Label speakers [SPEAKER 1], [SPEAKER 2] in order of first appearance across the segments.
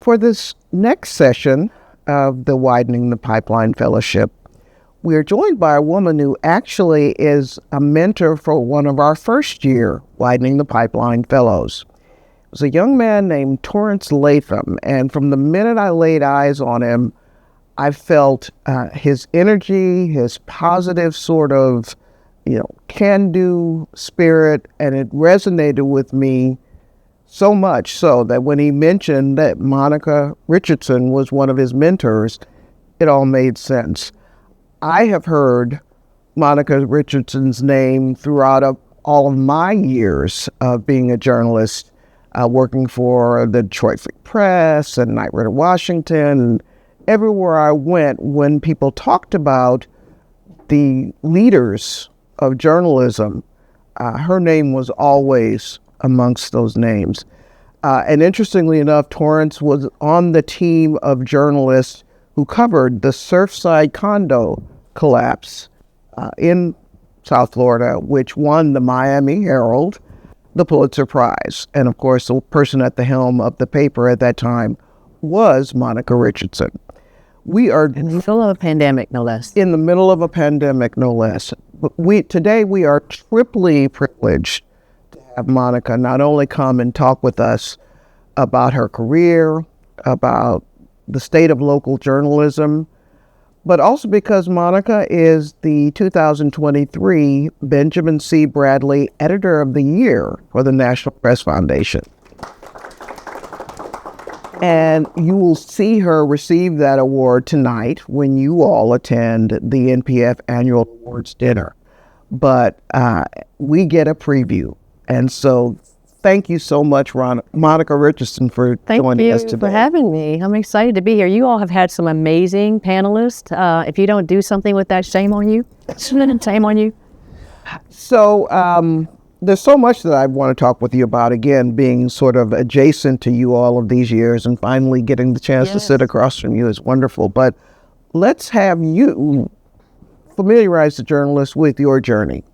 [SPEAKER 1] For this next session of the Widening the Pipeline Fellowship, we are joined by a woman who actually is a mentor for one of our first-year Widening the Pipeline Fellows. It was a young man named Torrance Latham, and from the minute I laid eyes on him, I felt his energy, his positive sort of, can-do spirit, and it resonated with me so much so that when he mentioned that Monica Richardson was one of his mentors, it all made sense. I have heard Monica Richardson's name throughout all of my years of being a journalist, working for the Detroit Free Press and Night Rider Washington. And everywhere I went, when people talked about the leaders of journalism, her name was always amongst those names. And interestingly enough, Torrance was on the team of journalists who covered the Surfside condo collapse in South Florida, which won the Miami Herald the Pulitzer Prize. And of course, the person at the helm of the paper at that time was Monica Richardson. We are
[SPEAKER 2] in the middle of a pandemic, no less.
[SPEAKER 1] In the middle of a pandemic, no less. But today we are triply privileged to have Monica not only come and talk with us about her career, about the state of local journalism, but also because Monica is the 2023 Benjamin C. Bradlee Editor of the Year for the National Press Foundation. And you will see her receive that award tonight when you all attend the NPF Annual Awards Dinner. But we get a preview. And so thank you so much, Monica Richardson, for joining us today.
[SPEAKER 2] Thank you for having me. I'm excited to be here. You all have had some amazing panelists. If you don't do something with that, shame on you. Shame on you.
[SPEAKER 1] So there's so much that I want to talk with you about, again, being sort of adjacent to you all of these years and finally getting the chance to sit across from you is wonderful. But let's have you familiarize the journalists with your journey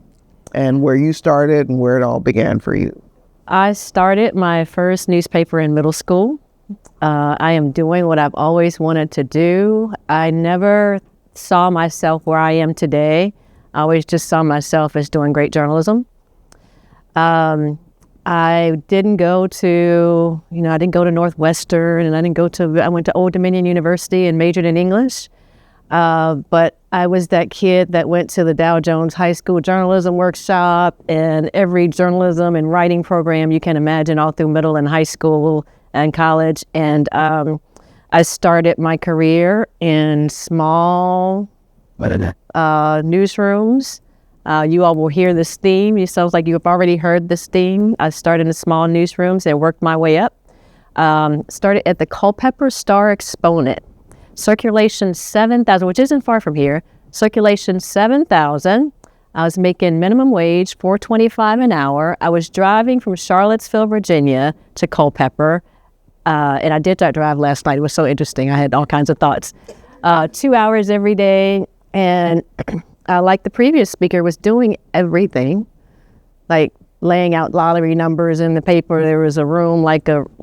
[SPEAKER 1] and where you started and where it all began for you.
[SPEAKER 2] I started my first newspaper in middle school. I am doing what I've always wanted to do. I never saw myself where I am today. I always just saw myself as doing great journalism. I didn't go to Northwestern, and I went to Old Dominion University and majored in English. But I was that kid that went to the Dow Jones High School journalism workshop and every journalism and writing program you can imagine all through middle and high school and college. And I started my career in small newsrooms. You all will hear this theme. It sounds like you've already heard this theme. I started in the small newsrooms and worked my way up. Started at the Culpeper Star Exponent. Circulation 7,000, which isn't far from here. Circulation 7,000. I was making minimum wage, $4.25 an hour. I was driving from Charlottesville, Virginia to Culpeper. And I did that drive last night. It was so interesting. I had all kinds of thoughts. 2 hours every day. And like the previous speaker, was doing everything, like laying out lottery numbers in the paper. There was a room,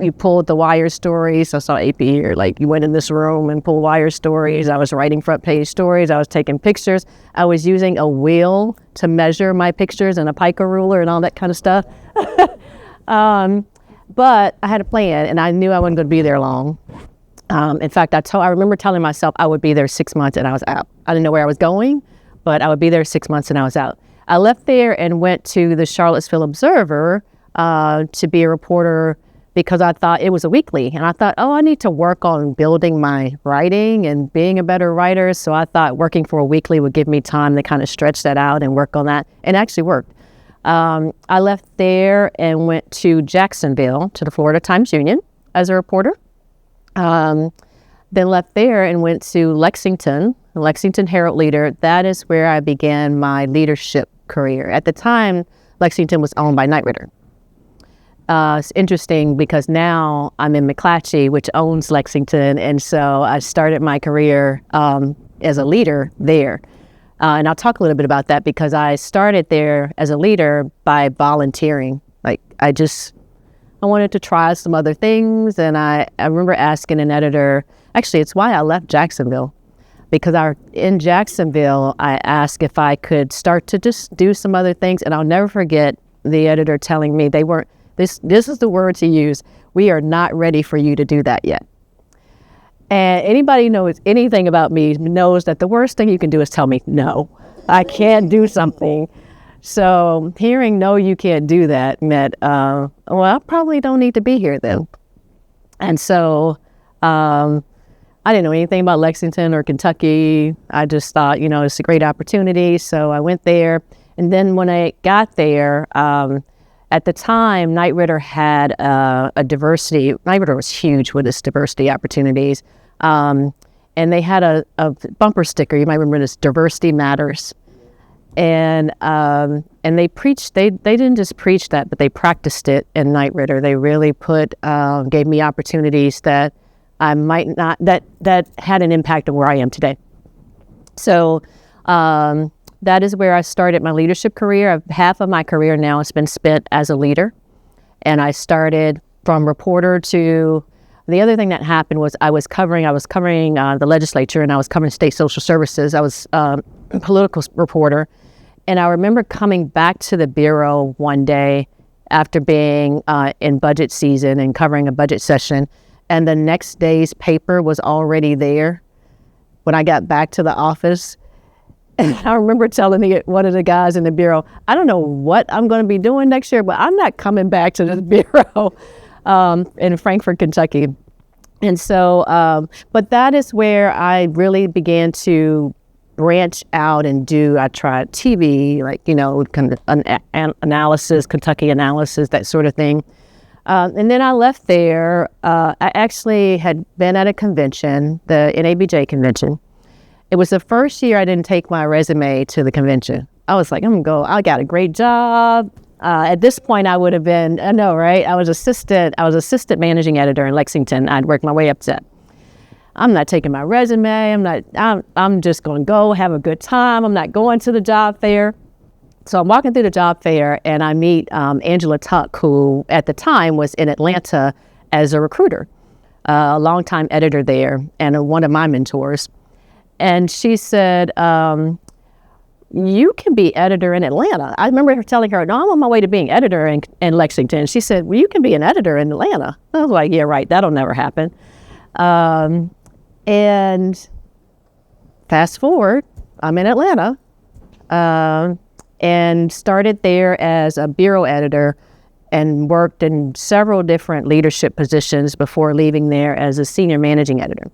[SPEAKER 2] you pulled the wire stories. I saw AP here, you went in this room and pulled wire stories. I was writing front page stories. I was taking pictures. I was using a wheel to measure my pictures and a pica ruler and all that kind of stuff. But I had a plan, and I knew I wasn't going to be there long. In fact, I remember telling myself I would be there 6 months and I was out. I didn't know where I was going, but I would be there 6 months and I was out. I left there and went to the Charlottesville Observer to be a reporter because I thought it was a weekly. And I thought, I need to work on building my writing and being a better writer. So I thought working for a weekly would give me time to kind of stretch that out and work on that. And it actually worked. I left there and went to Jacksonville to the Florida Times-Union as a reporter. Then left there and went to Lexington Herald-Leader. That is where I began my leadership career. At the time, Lexington was owned by Night Rider. It's interesting because now I'm in McClatchy, which owns Lexington, and so I started my career as a leader there. And I'll talk a little bit about that because I started there as a leader by volunteering. I wanted to try some other things. And I remember asking an editor, actually, it's why I left Jacksonville, because in Jacksonville, I asked if I could start to just do some other things. And I'll never forget the editor telling me this is the words he used, "We are not ready for you to do that yet." And anybody knows anything about me knows that the worst thing you can do is tell me, no, I can't do something. So hearing, no, you can't do that meant, well, I probably don't need to be here then. And so I didn't know anything about Lexington or Kentucky. I just thought, it's a great opportunity. So I went there. And then when I got there, at the time, Knight Ridder had a diversity. Knight Ridder was huge with its diversity opportunities. And they had a bumper sticker. You might remember this, Diversity Matters. And they preached, they didn't just preach that, but they practiced it in Knight Ridder. They really gave me opportunities that I might not, that had an impact on where I am today. So that is where I started my leadership career. Half of my career now has been spent as a leader. And I started from reporter to, the other thing that happened was I was covering the legislature, and I was covering state social services. I was a political reporter. And I remember coming back to the Bureau one day after being in budget season and covering a budget session, and the next day's paper was already there when I got back to the office. And I remember telling one of the guys in the Bureau, I don't know what I'm going to be doing next year, but I'm not coming back to this Bureau in Frankfort, Kentucky. And so, but that is where I really began to branch out and I tried TV, kind of analysis, Kentucky analysis, that sort of thing. And then I left there. I actually had been at a convention, the NABJ convention. It was the first year I didn't take my resume to the convention. I was like, I'm going to go. I got a great job. At this point, I would have been, I know, right? I was assistant managing editor in Lexington. I'd worked my way up to that. I'm not taking my resume. I'm just going to go have a good time. I'm not going to the job fair. So I'm walking through the job fair, and I meet Angela Tuck, who at the time was in Atlanta as a recruiter, a longtime editor there, and one of my mentors. And she said, you can be editor in Atlanta. I remember her telling her, no, I'm on my way to being editor in Lexington. She said, well, you can be an editor in Atlanta. I was like, yeah, right, that'll never happen. And fast forward, I'm in Atlanta and started there as a bureau editor and worked in several different leadership positions before leaving there as a senior managing editor.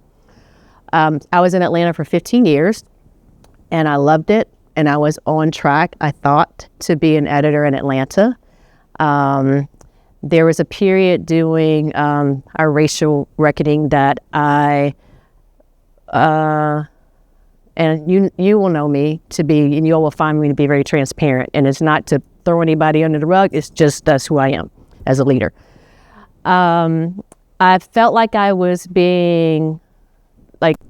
[SPEAKER 2] I was in Atlanta for 15 years, and I loved it, and I was on track, I thought, to be an editor in Atlanta. There was a period doing our racial reckoning that and you will know me to be, and you will find me to be very transparent, and it's not to throw anybody under the rug, it's just that's who I am as a leader. I felt like I was being,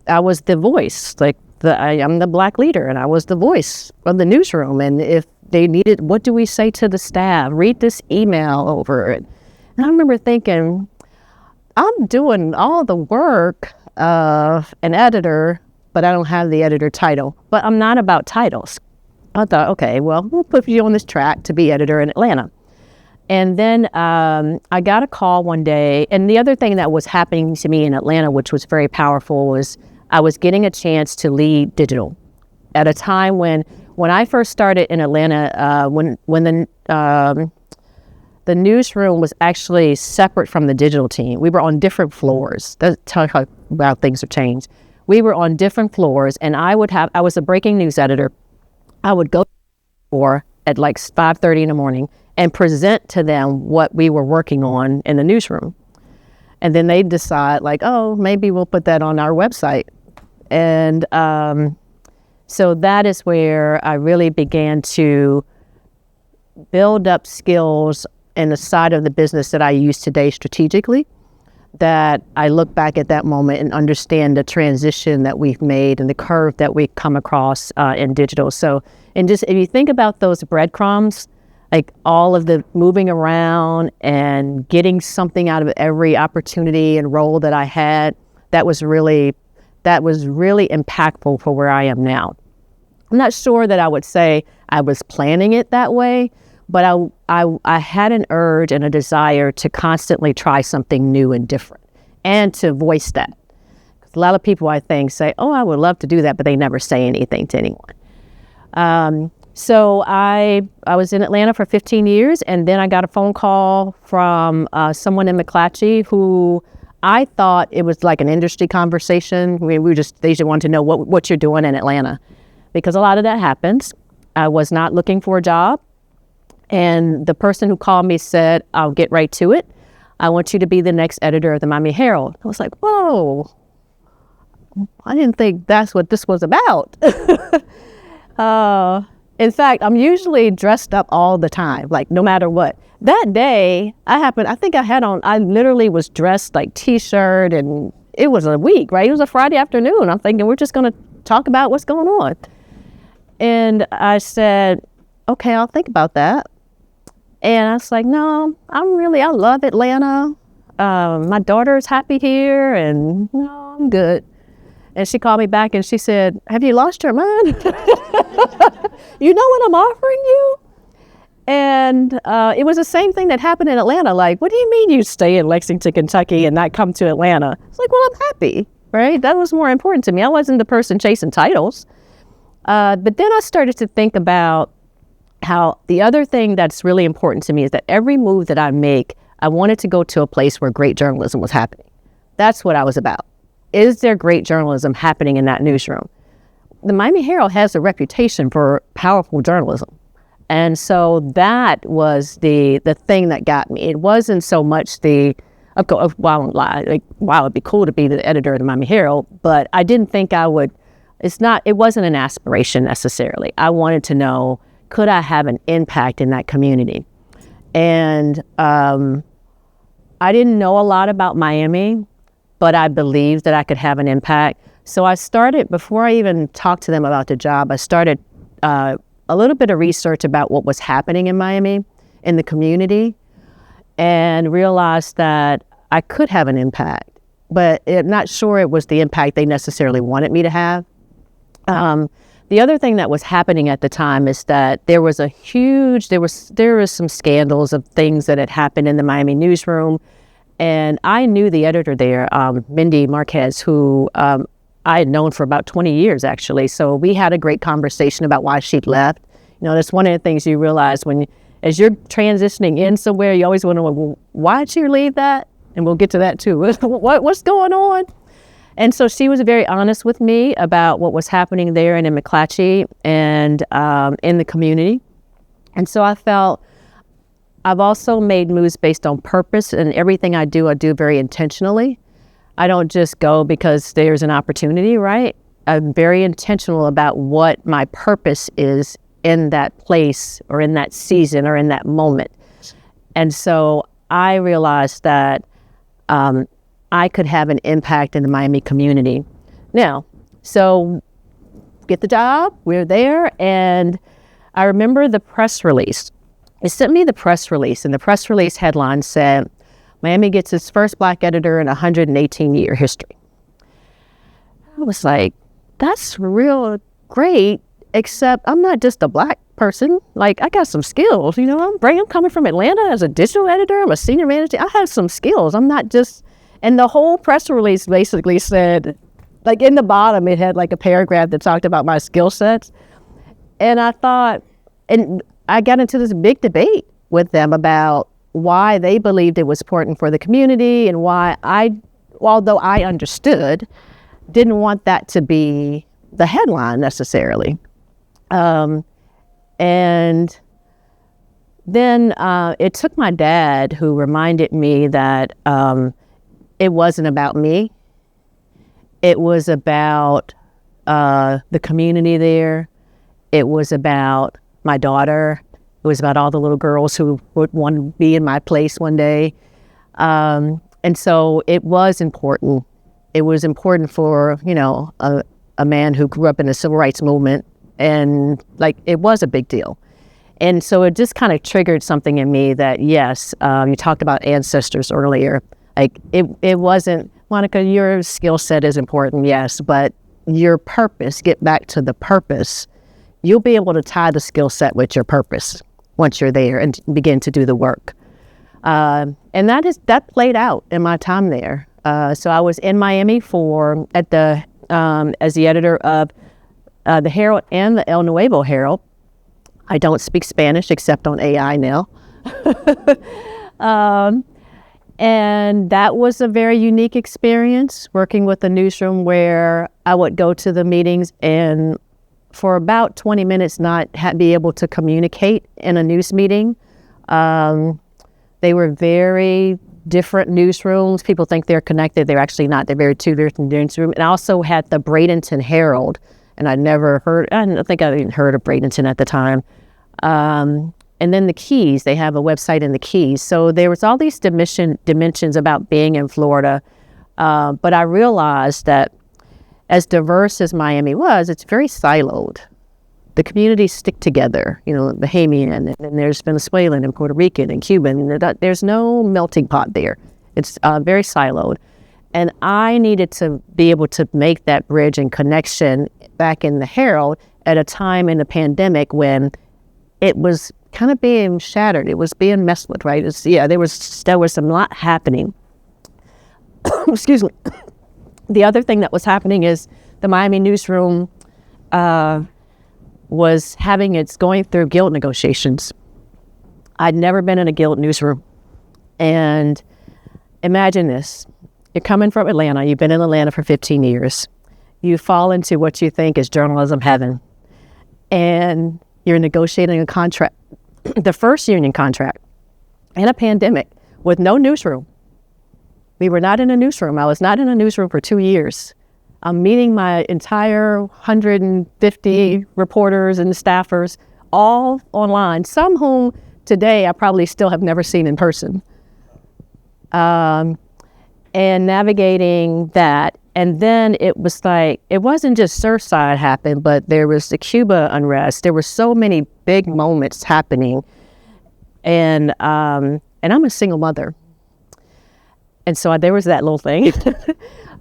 [SPEAKER 2] I was the voice, I'm the Black leader, and I was the voice of the newsroom. And if they needed, what do we say to the staff? Read this email over it. And I remember thinking, I'm doing all the work of an editor, but I don't have the editor title. But I'm not about titles. I thought, okay, well, we'll put you on this track to be editor in Atlanta. And then I got a call one day, and the other thing that was happening to me in Atlanta, which was very powerful, was I was getting a chance to lead digital at a time when I first started in Atlanta, when the newsroom was actually separate from the digital team. We were on different floors. That's how things have changed. We were on different floors, and I was a breaking news editor. I would go at 5:30 in the morning and present to them what we were working on in the newsroom. And then they'd decide oh, maybe we'll put that on our website. And so that is where I really began to build up skills in the side of the business that I use today strategically, that I look back at that moment and understand the transition that we've made and the curve that we've come across in digital. So, and just if you think about those breadcrumbs, like all of the moving around and getting something out of every opportunity and role that I had, that was really impactful for where I am now. I'm not sure that I would say I was planning it that way, but I had an urge and a desire to constantly try something new and different and to voice that. 'Cause a lot of people, I think, say, oh, I would love to do that, but they never say anything to anyone. So I was in Atlanta for 15 years, and then I got a phone call from someone in McClatchy who I thought it was like an industry conversation. They just wanted to know what you're doing in Atlanta, because a lot of that happens. I was not looking for a job, and the person who called me said, I'll get right to it. I want you to be the next editor of the Miami Herald. I was like, whoa, I didn't think that's what this was about. In fact, I'm usually dressed up all the time, like no matter what. That day, I literally was dressed like t-shirt, and it was a week, right? It was a Friday afternoon. I'm thinking we're just going to talk about what's going on. And I said, okay, I'll think about that. And I was like, no, I love Atlanta. My daughter's happy here, and no, I'm good. And she called me back and she said, have you lost your mind? You know what I'm offering you? And it was the same thing that happened in Atlanta. Like, what do you mean you stay in Lexington, Kentucky and not come to Atlanta? It's like, well, I'm happy, right? That was more important to me. I wasn't the person chasing titles. But then I started to think about how the other thing that's really important to me is that every move that I make, I wanted to go to a place where great journalism was happening. That's what I was about. Is there great journalism happening in that newsroom? The Miami Herald has a reputation for powerful journalism. And so that was the thing that got me. It wasn't so much well, I won't lie, like, wow, it'd be cool to be the editor of the Miami Herald, but I didn't think I would. It wasn't an aspiration necessarily. I wanted to know, could I have an impact in that community? And I didn't know a lot about Miami, but I believed that I could have an impact. So I started, before I even talked to them about the job, I started a little bit of research about what was happening in Miami, in the community, and realized that I could have an impact, but I'm not sure it was the impact they necessarily wanted me to have. The other thing that was happening at the time is that there was some scandals of things that had happened in the Miami newsroom. And I knew the editor there, Mindy Marquez, who I had known for about 20 years, actually. So we had a great conversation about why she'd left. You know, that's one of the things you realize as you're transitioning in somewhere, you always wonder, well, why'd she leave that? And we'll get to that too. What's going on? And so she was very honest with me about what was happening there and in McClatchy and in the community. And so I felt I've also made moves based on purpose, and everything I do very intentionally. I don't just go because there's an opportunity, right? I'm very intentional about what my purpose is in that place or in that season or in that moment. And so I realized that I could have an impact in the Miami community. Now, so get the job, we're there, and I remember the press release. It sent me the press release, and the press release headline said, Miami gets its first Black editor in 118-year history. I was like, that's real great, except I'm not just a Black person. Like, I got some skills, you know. I'm coming from Atlanta as a digital editor. I'm a senior manager. I have some skills. I'm not just, and the whole press release basically said, like in the bottom, it had like a paragraph that talked about my skill sets. And I thought, and I got into this big debate with them about why they believed it was important for the community and why although I understood, didn't want that to be the headline necessarily. And then it took my dad, who reminded me that it wasn't about me. It was about the community there. It was about my daughter. It was about all the little girls who would want to be in my place one day. And so it was important. It was important for, you know, a man who grew up in the civil rights movement, and like, it was a big deal. And so it just kind of triggered something in me that, yes, you talked about ancestors earlier. Like it wasn't, Monica, your skill set is important, yes, but your purpose, get back to the purpose. You'll be able to tie the skill set with your purpose once you're there and begin to do the work. And that played out in my time there. So I was in Miami as the editor of the Herald and the El Nuevo Herald. I don't speak Spanish except on AI now. And that was a very unique experience, working with a newsroom where I would go to the meetings and for about 20 minutes not be able to communicate in a news meeting. They were very different newsrooms. People think they're connected. They're actually not. They're very two different newsrooms. And I also had the Bradenton Herald, and I don't think I even heard of Bradenton at the time. And then the Keys, they have a website in the Keys. So there was all these dimensions about being in Florida. But I realized that as diverse as Miami was, it's very siloed. The communities stick together, Bahamian, and then there's Venezuelan and Puerto Rican and Cuban. There's no melting pot there. It's very siloed. And I needed to be able to make that bridge and connection back in the Herald at a time in the pandemic when it was kind of being shattered. It was being messed with, right? There was a lot happening. Excuse me. The other thing that was happening is the Miami newsroom was going through guild negotiations. I'd never been in a guild newsroom. And imagine this. You're coming from Atlanta. You've been in Atlanta for 15 years. You fall into what you think is journalism heaven. And you're negotiating a contract, the first union contract, in a pandemic with no newsroom. We were not in a newsroom. I was not in a newsroom for 2 years. I'm meeting my entire 150 reporters and staffers all online, some whom today I probably still have never seen in person. And navigating that. And then it was like, it wasn't just Surfside happened, but there was the Cuba unrest. There were so many big moments happening. And I'm a single mother. And so there was that little thing.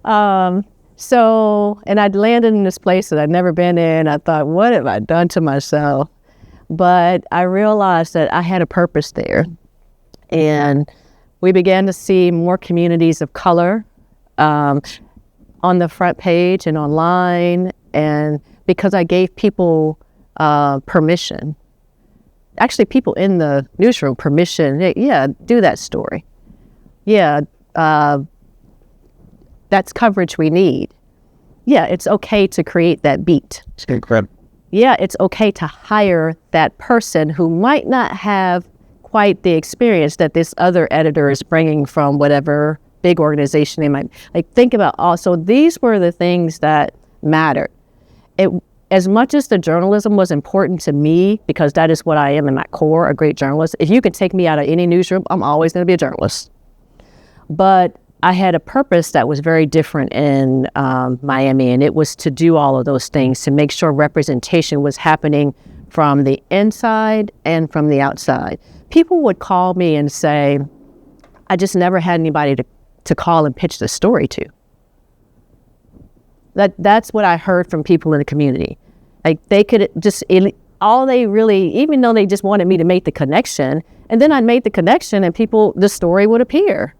[SPEAKER 2] And I'd landed in this place that I'd never been in. I thought, what have I done to myself? But I realized that I had a purpose there. And we began to see more communities of color on the front page and online. And because I gave people permission, actually people in the newsroom permission, do that story. That's coverage we need. Yeah, it's okay to create that beat.
[SPEAKER 1] It's incredible.
[SPEAKER 2] Yeah, it's okay to hire that person who might not have quite the experience that this other editor is bringing from whatever big organization they might. Think about also, these were the things that mattered. As much as the journalism was important to me, because that is what I am in my core, a great journalist. If you could take me out of any newsroom, I'm always going to be a journalist. But I had a purpose that was very different in Miami, and it was to do all of those things, to make sure representation was happening from the inside and from the outside. People would call me and say, I just never had anybody to call and pitch the story to. That's what I heard from people in the community. They could just, all they really, even though they just wanted me to make the connection, and then I made the connection and the story would appear.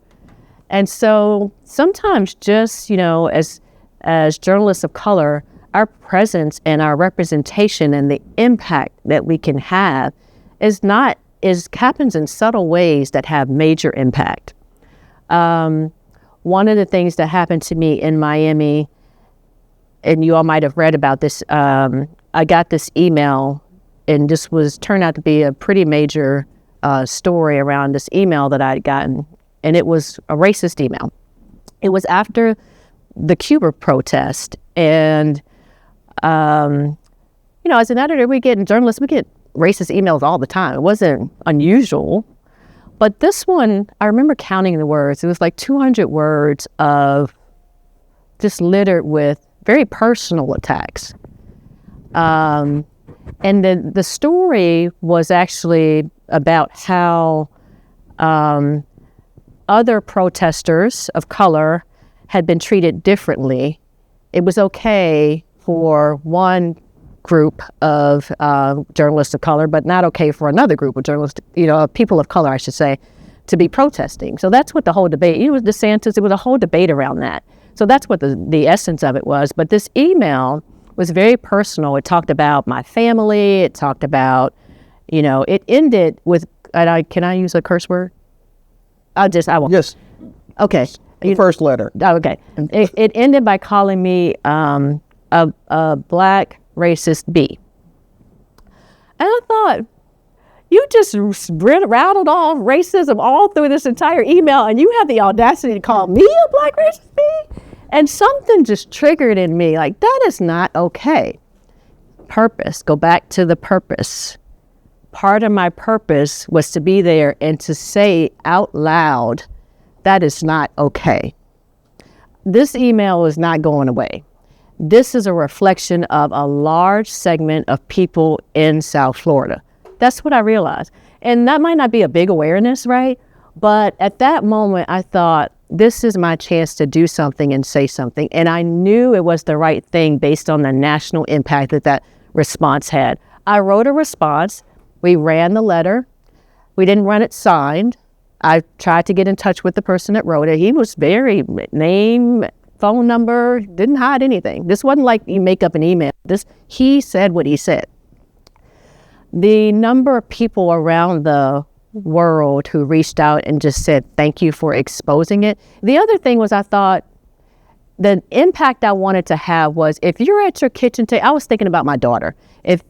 [SPEAKER 2] And so sometimes just, as journalists of color, our presence and our representation and the impact that we can have happens in subtle ways that have major impact. One of the things that happened to me in Miami, and you all might have read about this, I got this email, and this turned out to be a pretty major story around this email that I'd gotten. And it was a racist email. It was after the Cuba protest. And, as an editor, we get racist emails all the time. It wasn't unusual. But this one, I remember counting the words. It was like 200 words of just littered with very personal attacks. And And the story was actually about how other protesters of color had been treated differently. It was okay for one group of journalists of color, but not okay for another group of journalists, people of color, I should say, to be protesting. So that's what the whole debate, it was DeSantis, it was a whole debate around that. So that's what the essence of it was. But this email was very personal. It talked about my family. It talked about, it ended with, can I use a curse word? I won't.
[SPEAKER 1] Yes.
[SPEAKER 2] Okay.
[SPEAKER 1] The first letter.
[SPEAKER 2] Okay. It ended by calling me a black racist bee. And I thought, you just rattled off racism all through this entire email, and you have the audacity to call me a black racist bee? And something just triggered in me, like, that is not okay. Purpose, go back to the purpose. Part of my purpose was to be there and to say out loud, that is not okay. This email is not going away. This is a reflection of a large segment of people in South Florida. That's what I realized. And that might not be a big awareness, right? But at that moment, I thought, this is my chance to do something and say something. And I knew it was the right thing based on the national impact that response had. I wrote a response. We ran the letter. We didn't run it signed. I tried to get in touch with the person that wrote it. He was very name, phone number, didn't hide anything. This wasn't like you make up an email. He said what he said. The number of people around the world who reached out and just said, thank you for exposing it. The other thing was, I thought the impact I wanted to have was, if you're at your kitchen table, I was thinking about my daughter. If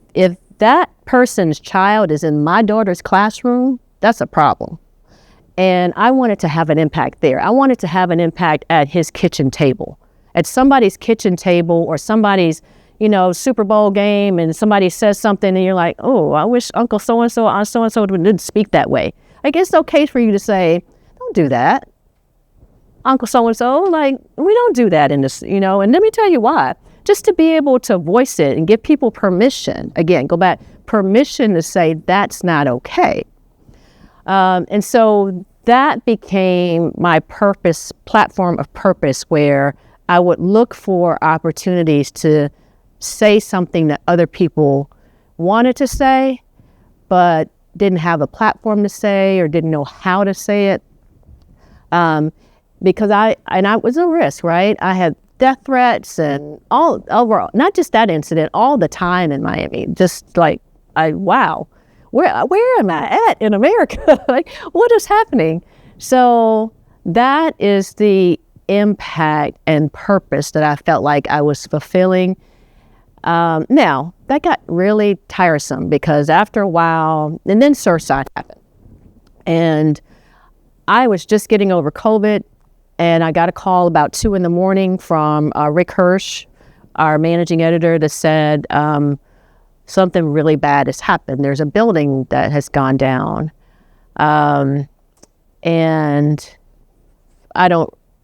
[SPEAKER 2] that person's child is in my daughter's classroom, that's a problem. And I wanted to have an impact there. I wanted to have an impact at his kitchen table, at somebody's kitchen table, or somebody's, Super Bowl game, and somebody says something and you're like, oh, I wish Uncle so-and-so, Aunt so-and-so didn't speak that way. Like, it's okay for you to say, don't do that, Uncle so-and-so, like, we don't do that in this, and let me tell you why. Just to be able to voice it and give people permission, again, go back, permission to say that's not okay. And so that became my platform of purpose, where I would look for opportunities to say something that other people wanted to say, but didn't have a platform to say or didn't know how to say it. Because I was a risk, right? I had death threats and all overall, not just that incident, all the time in Miami, just like, wow, where am I at in America? Like, what is happening? So that is the impact and purpose that I felt like I was fulfilling. Now, that got really tiresome, because after a while, and then Surfside happened. And I was just getting over COVID, and I got a call about 2 a.m. from Rick Hirsch, our managing editor, that said, something really bad has happened. There's a building that has gone down. And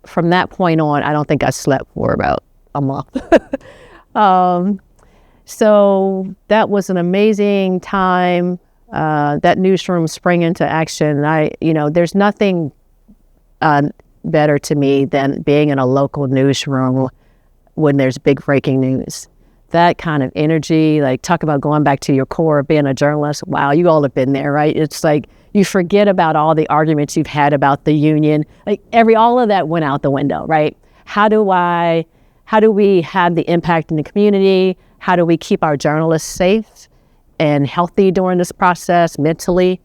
[SPEAKER 2] from that point on, I don't think I slept for about a month. So that was an amazing time. That newsroom sprang into action. There's nothing better to me than being in a local newsroom when there's big breaking news. That kind of energy, like, talk about going back to your core of being a journalist. Wow, you all have been there, right? It's like you forget about all the arguments you've had about the union. Like, all of that went out the window, right? How do we have the impact in the community? How do we keep our journalists safe and healthy during this process mentally?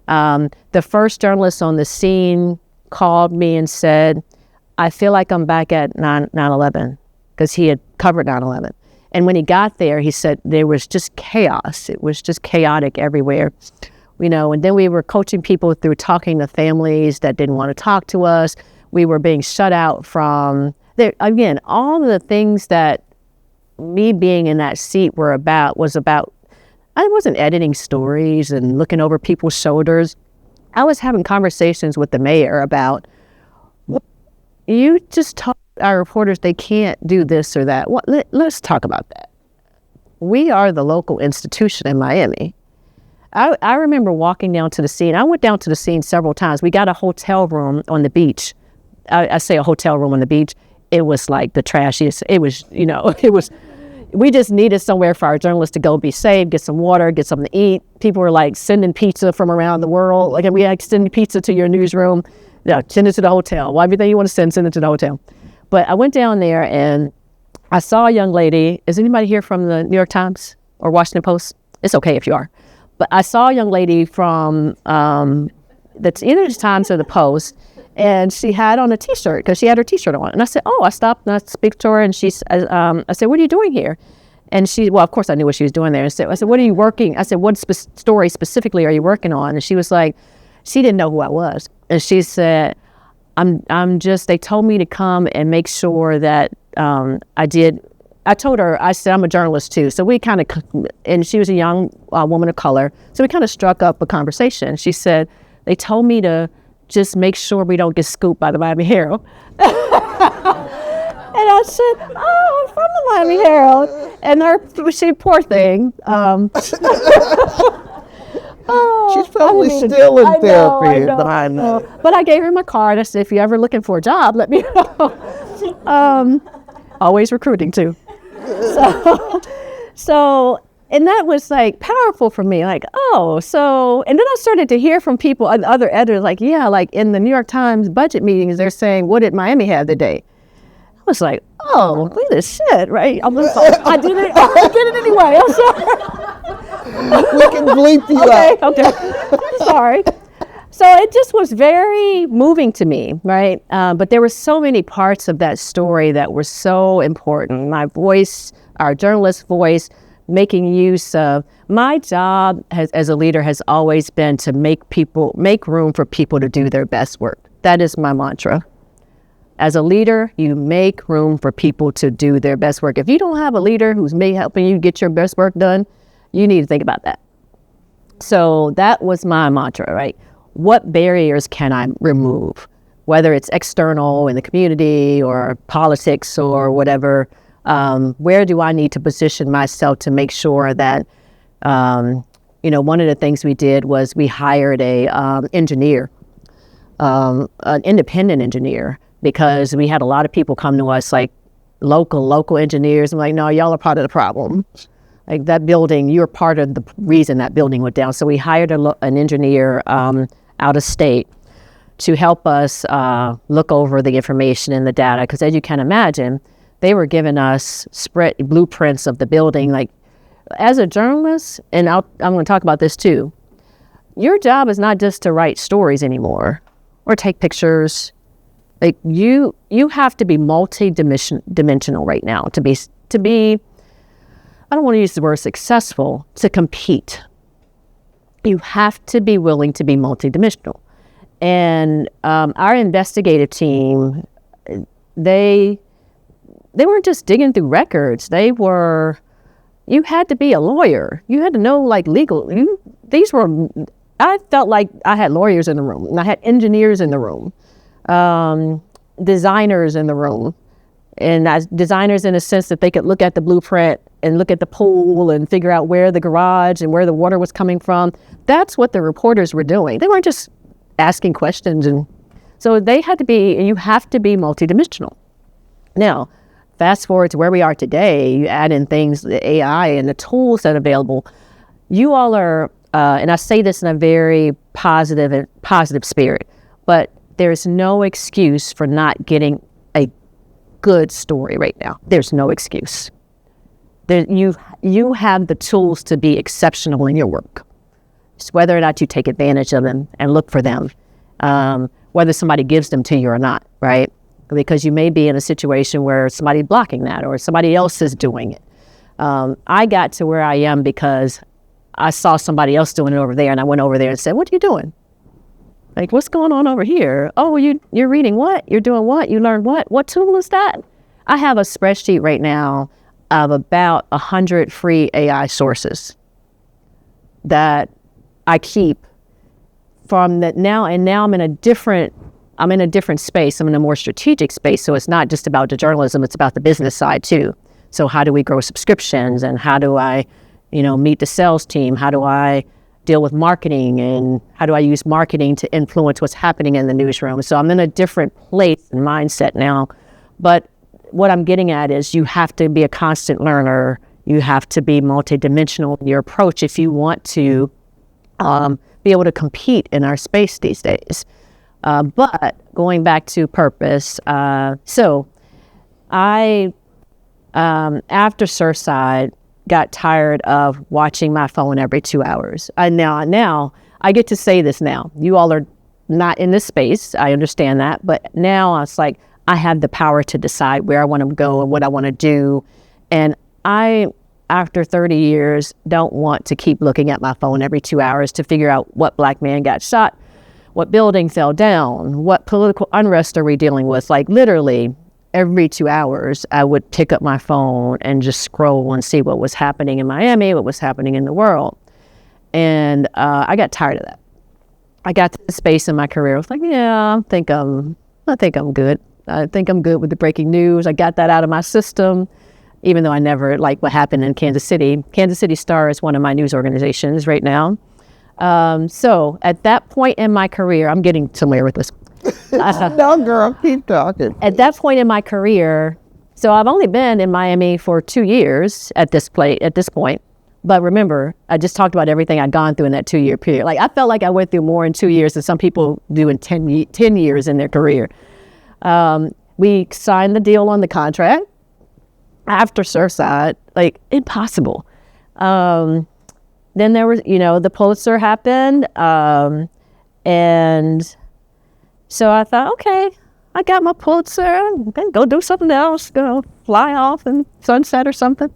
[SPEAKER 2] The first journalist on the scene called me and said, I feel like I'm back at 9/11, because he had covered 9/11. And when he got there, he said there was just chaos. It was just chaotic everywhere. And then we were coaching people through talking to families that didn't want to talk to us. We were being shut out from, again, all of the things that me being in that seat was about, I wasn't editing stories and looking over people's shoulders. I was having conversations with the mayor about, you just told our reporters they can't do this or that. Let's talk about that. we are the local institution in Miami. I remember walking down to the scene. I went down to the scene several times. We got a hotel room on the beach. I say a hotel room on the beach. It was like the trashiest. It was, we just needed somewhere for our journalists to go be safe, get some water, get something to eat. People were like sending pizza from around the world. Like, we had sending pizza to your newsroom. Yeah, send it to the hotel. Well, everything you want to send it to the hotel. But I went down there and I saw a young lady. Is anybody here from the New York Times or Washington Post? It's okay if you are. But I saw a young lady from that's either the Times or the Post, and she had on a T-shirt because she had her T-shirt on. And I said, I stopped and I spoke to her, and I said, what are you doing here? And well, of course I knew what she was doing there. I said, what are you working? I said, what story specifically are you working on? And she was like, she didn't know who I was. And she said, they told me to come and make sure that I told her, I said, I'm a journalist too. So we kind of, and she was a young woman of color. So we kind of struck up a conversation. She said, they told me to just make sure we don't get scooped by the Miami Herald. And I said, I'm from the Miami Herald. And she, poor thing.
[SPEAKER 1] She's probably still in therapy.
[SPEAKER 2] I know. But I gave her my card. I said, if you're ever looking for a job, let me know. Always recruiting too. So, and that was like powerful for me. Like, and then I started to hear from people, other editors, like, like in the New York Times budget meetings, they're saying, what did Miami have today? I was like, look at this shit, right? I did it. I did it anyway. I'm sorry.
[SPEAKER 1] We can bleep you out.
[SPEAKER 2] Okay. Sorry. So it just was very moving to me, right? But there were so many parts of that story that were so important. My voice, our journalist voice, making use of my job as a leader has always been to make room for people to do their best work. That is my mantra. As a leader, you make room for people to do their best work. If you don't have a leader who's helping you get your best work done, you need to think about that. So that was my mantra, right? What barriers can I remove? Whether it's external in the community or politics or whatever, where do I need to position myself to make sure that, one of the things we did was we hired an engineer, an independent engineer, because we had a lot of people come to us like local engineers. I'm like, no, y'all are part of the problem. Like that building, you're part of the reason that building went down. So we hired an engineer out of state to help us look over the information and the data. Because as you can imagine, they were giving us blueprints of the building. Like as a journalist, and I'm going to talk about this too, your job is not just to write stories anymore or take pictures. Like you have to be multi-dimensional right now to be, I don't want to use the word successful, to compete. You have to be willing to be multidimensional. And our investigative team, they weren't just digging through records. You had to be a lawyer. You had to know like legal. I felt like I had lawyers in the room, and I had engineers in the room, designers in the room. And as designers in a sense that they could look at the blueprint and look at the pool and figure out where the garage and where the water was coming from. That's what the reporters were doing. They weren't just asking questions. And so they had to be, and you have to be multidimensional. Now, fast forward to where we are today, you add in things, the AI and the tools that are available. You all are, and I say this in a very positive spirit, but there's no excuse for not getting a good story right now. There's no excuse. You have the tools to be exceptional in your work. It's whether or not you take advantage of them and look for them, whether somebody gives them to you or not, right? Because you may be in a situation where somebody's blocking that or somebody else is doing it. I got to where I am because I saw somebody else doing it over there, and I went over there and said, what are you doing? Like, what's going on over here? Oh, you're reading what? You're doing what? You learned what? What tool is that? I have a spreadsheet right now of about 100 free AI sources that I keep from that now. And now I'm in a different space. I'm in a more strategic space. So it's not just about the journalism, it's about the business side too. So how do we grow subscriptions, and how do I, meet the sales team? How do I deal with marketing, and how do I use marketing to influence what's happening in the newsroom? So I'm in a different place and mindset now. But what I'm getting at is you have to be a constant learner. You have to be multidimensional in your approach if you want to be able to compete in our space these days. But going back to purpose, so I, after Surfside, got tired of watching my phone every 2 hours. Now I get to say this now. You all are not in this space. I understand that. But now it's like I have the power to decide where I want to go and what I want to do. And I, after 30 years, don't want to keep looking at my phone every 2 hours to figure out what Black man got shot, what building fell down, what political unrest are we dealing with. Like literally every 2 hours, I would pick up my phone and just scroll and see what was happening in Miami, what was happening in the world. And I got tired of that. I got to the space in my career. I was like, yeah, I think I'm good. I think I'm good with the breaking news. I got that out of my system, even though I never like what happened in Kansas City. Kansas City Star is one of my news organizations right now. So at that point in my career, I'm getting somewhere with this.
[SPEAKER 1] No, girl, keep talking.
[SPEAKER 2] At that point in my career, so I've only been in Miami for 2 years at this point. But remember, I just talked about everything I'd gone through in that 2-year period. Like I felt like I went through more in 2 years than some people do in 10 years in their career. We signed the deal on the contract after Surfside, like impossible. Then there was, the Pulitzer happened. And so I thought, okay, I got my Pulitzer, then go do something else, fly off and sunset or something.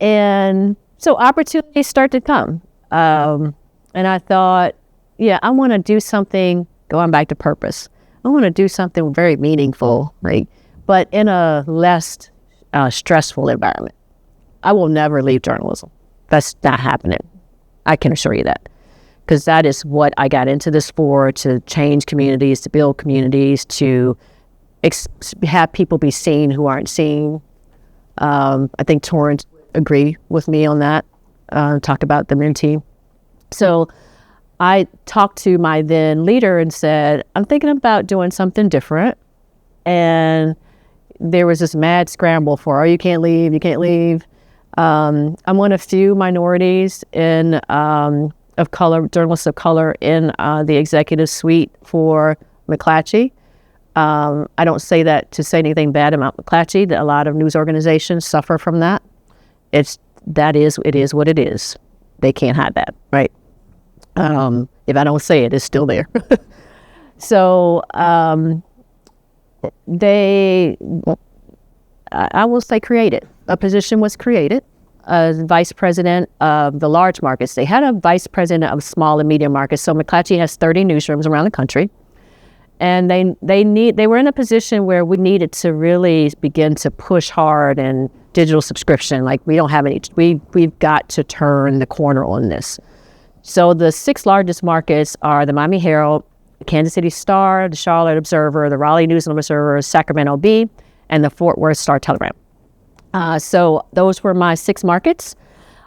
[SPEAKER 2] And so opportunities start to come. And I thought, yeah, I want to do something, going back to purpose. I want to do something very meaningful, right? But in a less stressful environment. I will never leave journalism. That's not happening. I can assure you that. Because that is what I got into this for, to change communities, to build communities, to have people be seen who aren't seen. I think Torrance agreed with me on that, talked about the mentee. So I talked to my then leader and said, I'm thinking about doing something different. And there was this mad scramble for, oh, you can't leave, you can't leave. I'm one of few minorities of color, journalists of color in the executive suite for McClatchy. I don't say that to say anything bad about McClatchy. That a lot of news organizations suffer from that. It is what it is. They can't hide that, right? If I don't say it, it's still there. So I will say created. A position was created as vice president of the large markets. They had a vice president of small and medium markets. So McClatchy has 30 newsrooms around the country. And they were in a position where we needed to really begin to push hard in digital subscription. Like we don't have any, we've got to turn the corner on this. So the 6 largest markets are the Miami Herald, the Kansas City Star, the Charlotte Observer, the Raleigh News and Observer, Sacramento Bee, and the Fort Worth Star Telegram. So those were my 6 markets.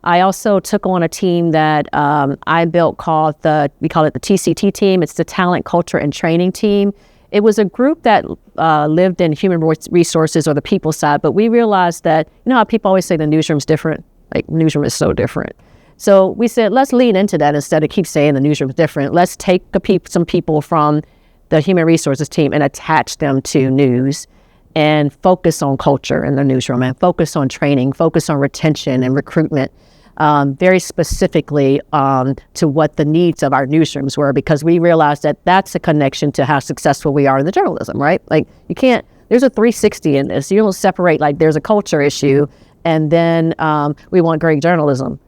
[SPEAKER 2] I also took on a team that I built we call it the TCT team. It's the Talent, Culture, and Training team. It was a group that lived in human resources or the people side, but we realized that, how people always say the newsroom's different, like newsroom is so different. So we said, let's lean into that instead of keep saying the newsroom's different. Let's take some people from the human resources team and attach them to news and focus on culture in the newsroom and focus on training, focus on retention and recruitment, very specifically to what the needs of our newsrooms were, because we realized that that's a connection to how successful we are in the journalism, right? Like there's a 360 in this. You don't separate like there's a culture issue and then we want great journalism.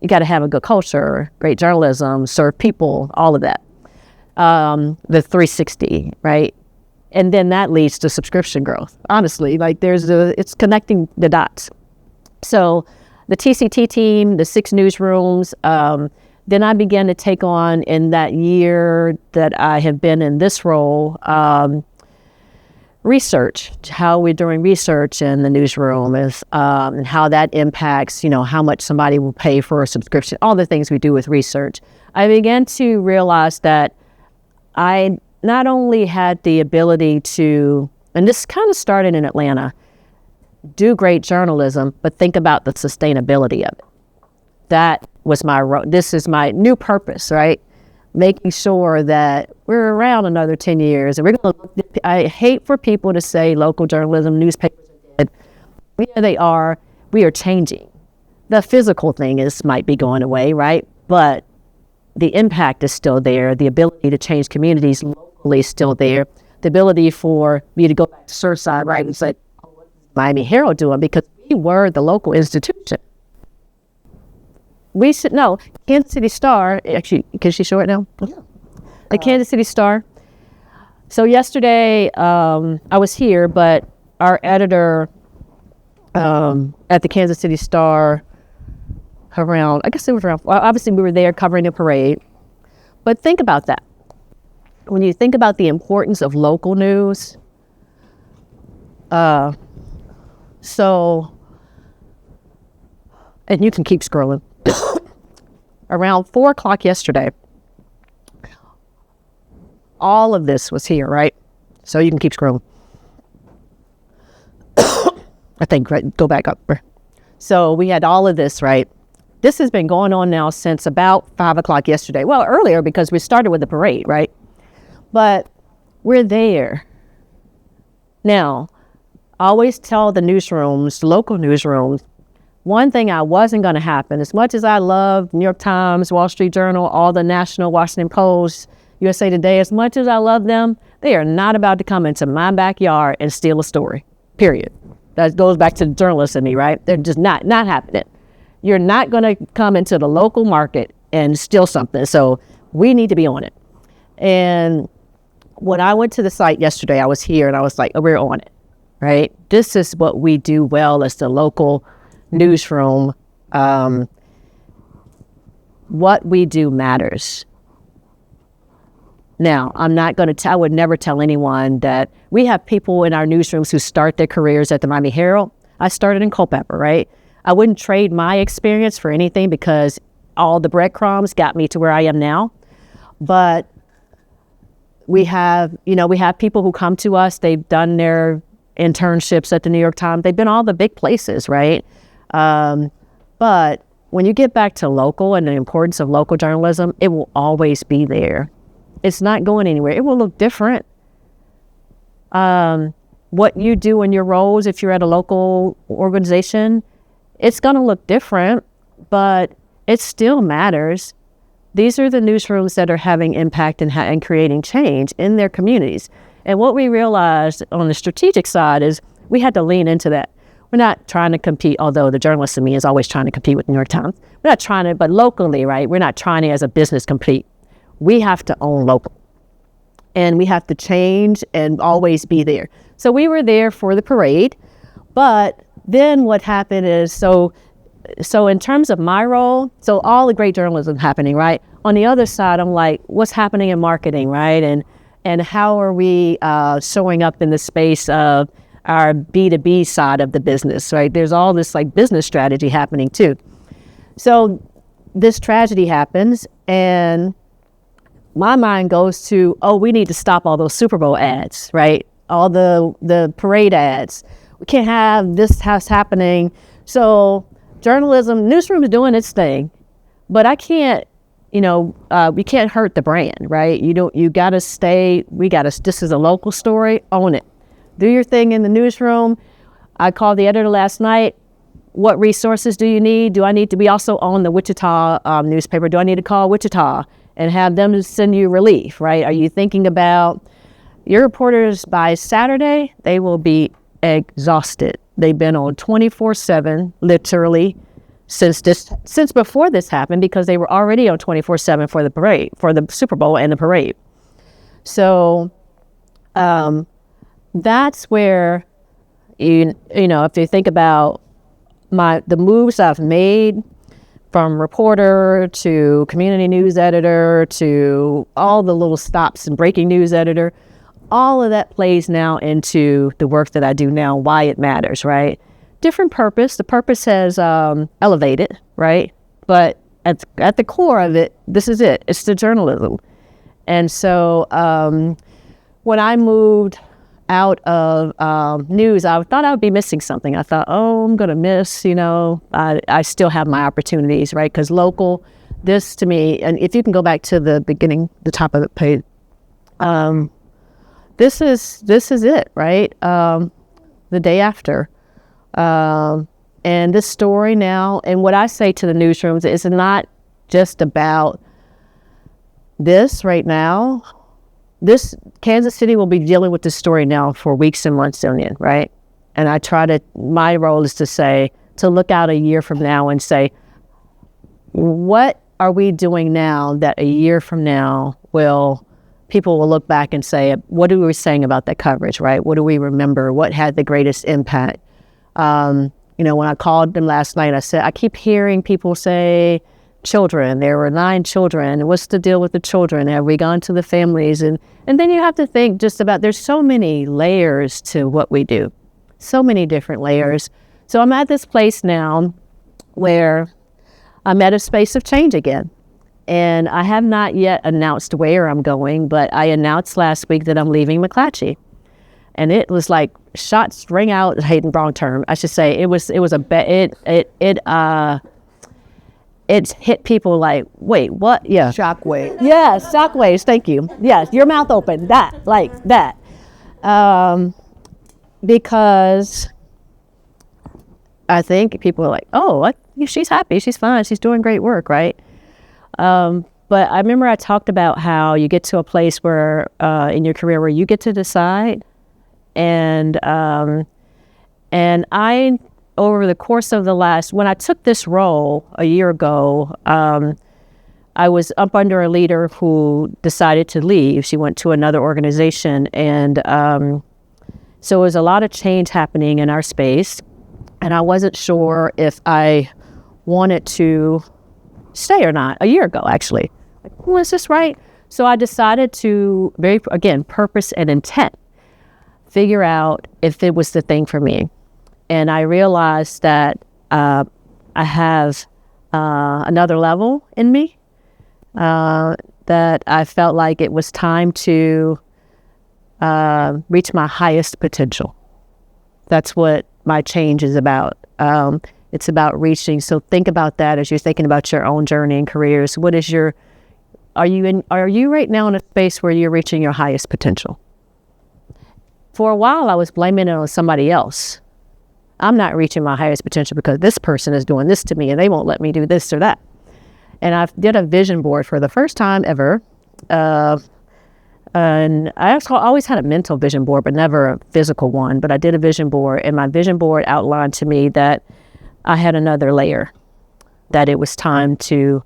[SPEAKER 2] You got to have a good culture, great journalism, serve people, all of that. The 360, right? And then that leads to subscription growth. Honestly, like it's connecting the dots. So the TCT team, the 6 newsrooms, then I began to take on in that year that I have been in this role, research, how we're doing research in the newsroom is, and how that impacts, how much somebody will pay for a subscription, all the things we do with research. I began to realize that I not only had the ability to, and this kind of started in Atlanta, do great journalism, but think about the sustainability of it. That was this is my new purpose, right? Making sure that we're around another 10 years. And I hate for people to say local journalism, newspapers are dead. Yeah, they are. We are changing. The physical thing might be going away, right? But the impact is still there. The ability to change communities locally is still there. The ability for me to go back to Surfside, right, and say, oh, what is Miami Herald doing? Because we were the local institution. We should know. Kansas City Star, actually, can she show it now? Yeah. The Kansas City Star. So yesterday, I was here, but our editor at the Kansas City Star obviously we were there covering the parade. But think about that. When you think about the importance of local news, and you can keep scrolling. Around 4 o'clock yesterday, all of this was here, right? So you can keep scrolling. I think, right, go back up. So we had all of this, right? This has been going on now since about 5 o'clock yesterday. Well, earlier because we started with the parade, right? But we're there. Now, I always tell the newsrooms, local newsrooms, one thing I wasn't going to happen, as much as I love New York Times, Wall Street Journal, all the national Washington Post, USA Today, as much as I love them, they are not about to come into my backyard and steal a story, period. That goes back to the journalist in me, right? They're just not happening. You're not going to come into the local market and steal something. So we need to be on it. And when I went to the site yesterday, I was here and I was like, oh, we're on it, right? This is what we do well as the local newsroom. What we do matters. Now, I would never tell anyone that we have people in our newsrooms who start their careers at the Miami Herald. I started in Culpeper, right? I wouldn't trade my experience for anything because all the breadcrumbs got me to where I am now. But we have people who come to us. They've done their internships at the New York Times. They've been all the big places, right? But when you get back to local and the importance of local journalism, it will always be there. It's not going anywhere. It will look different. What you do in your roles, if you're at a local organization, it's going to look different, but it still matters. These are the newsrooms that are having impact and creating change in their communities. And what we realized on the strategic side is we had to lean into that. We're not trying to compete, although the journalist in me is always trying to compete with the New York Times. We're not trying to, but locally, right? We're not trying to, as a business, compete. We have to own local. And we have to change and always be there. So we were there for the parade. But then what happened is, so in terms of my role, so all the great journalism happening, right? On the other side, I'm like, what's happening in marketing, right? And how are we showing up in the space of our B2B side of the business, right? There's all this like business strategy happening too. So this tragedy happens and my mind goes to, oh, we need to stop all those Super Bowl ads, right? All the parade ads. We can't have this house happening. So journalism, newsroom is doing its thing, but I can't, we can't hurt the brand, right? You gotta stay, this is a local story, own it. Do your thing in the newsroom. I called the editor last night. What resources do you need? Do I need to be also on the Wichita newspaper? Do I need to call Wichita and have them send you relief, right? Are you thinking about your reporters by Saturday? They will be exhausted. They've been on 24/7, literally, since before this happened, because they were already on 24/7 for the parade, for the Super Bowl and the parade. So that's where if you think about the moves I've made, from reporter to community news editor to all the little stops and breaking news editor, all of that plays now into the work that I do now, why it matters, right? Different purpose. The purpose has elevated, right? But at the core of it, this is it. It's the journalism. And so when I moved out of news, I thought I would be missing something. I thought, I'm going to miss, I still have my opportunities, right? Because local, this to me, and if you can go back to the beginning, the top of the page, this is it, right? The day after. And this story now, and what I say to the newsrooms is not just about this right now. This Kansas City will be dealing with this story now for weeks and months on end, right? And my role is to look out a year from now and say, what are we doing now that a year from now people will look back and say, what are we saying about that coverage, right? What do we remember? What had the greatest impact? When I called them last night, I said, I keep hearing people say, children, there were 9 children. What's the deal with the children? Have we gone to the families? And then you have to think just about, there's so many layers to what we do, so many different layers. So I'm at this place now where I'm at a space of change again. And I have not yet announced where I'm going, but I announced last week that I'm leaving McClatchy. And it was like shots ring out, wrong term, I should say. It hit people like, wait, what? Yeah.
[SPEAKER 1] Shockwave.
[SPEAKER 2] Yes, shockwaves, thank you. Yes, your mouth open, like that. Because I think people are like, she's happy, she's fine, she's doing great work, right? But I remember I talked about how you get to a place where, in your career, where you get to decide. And I, over the course of when I took this role a year ago, I was up under a leader who decided to leave. She went to another organization. And so it was a lot of change happening in our space. And I wasn't sure if I wanted to stay or not, a year ago, actually. Was this right? So I decided to, purpose and intent, figure out if it was the thing for me. And I realized that I have another level in me, that I felt like it was time to reach my highest potential. That's what my change is about. It's about reaching. So think about that as you're thinking about your own journey and careers. Are you right now in a space where you're reaching your highest potential? For a while, I was blaming it on somebody else. I'm not reaching my highest potential because this person is doing this to me and they won't let me do this or that. And I did a vision board for the first time ever. And I always had a mental vision board, but never a physical one. But I did a vision board, and my vision board outlined to me that I had another layer that it was time to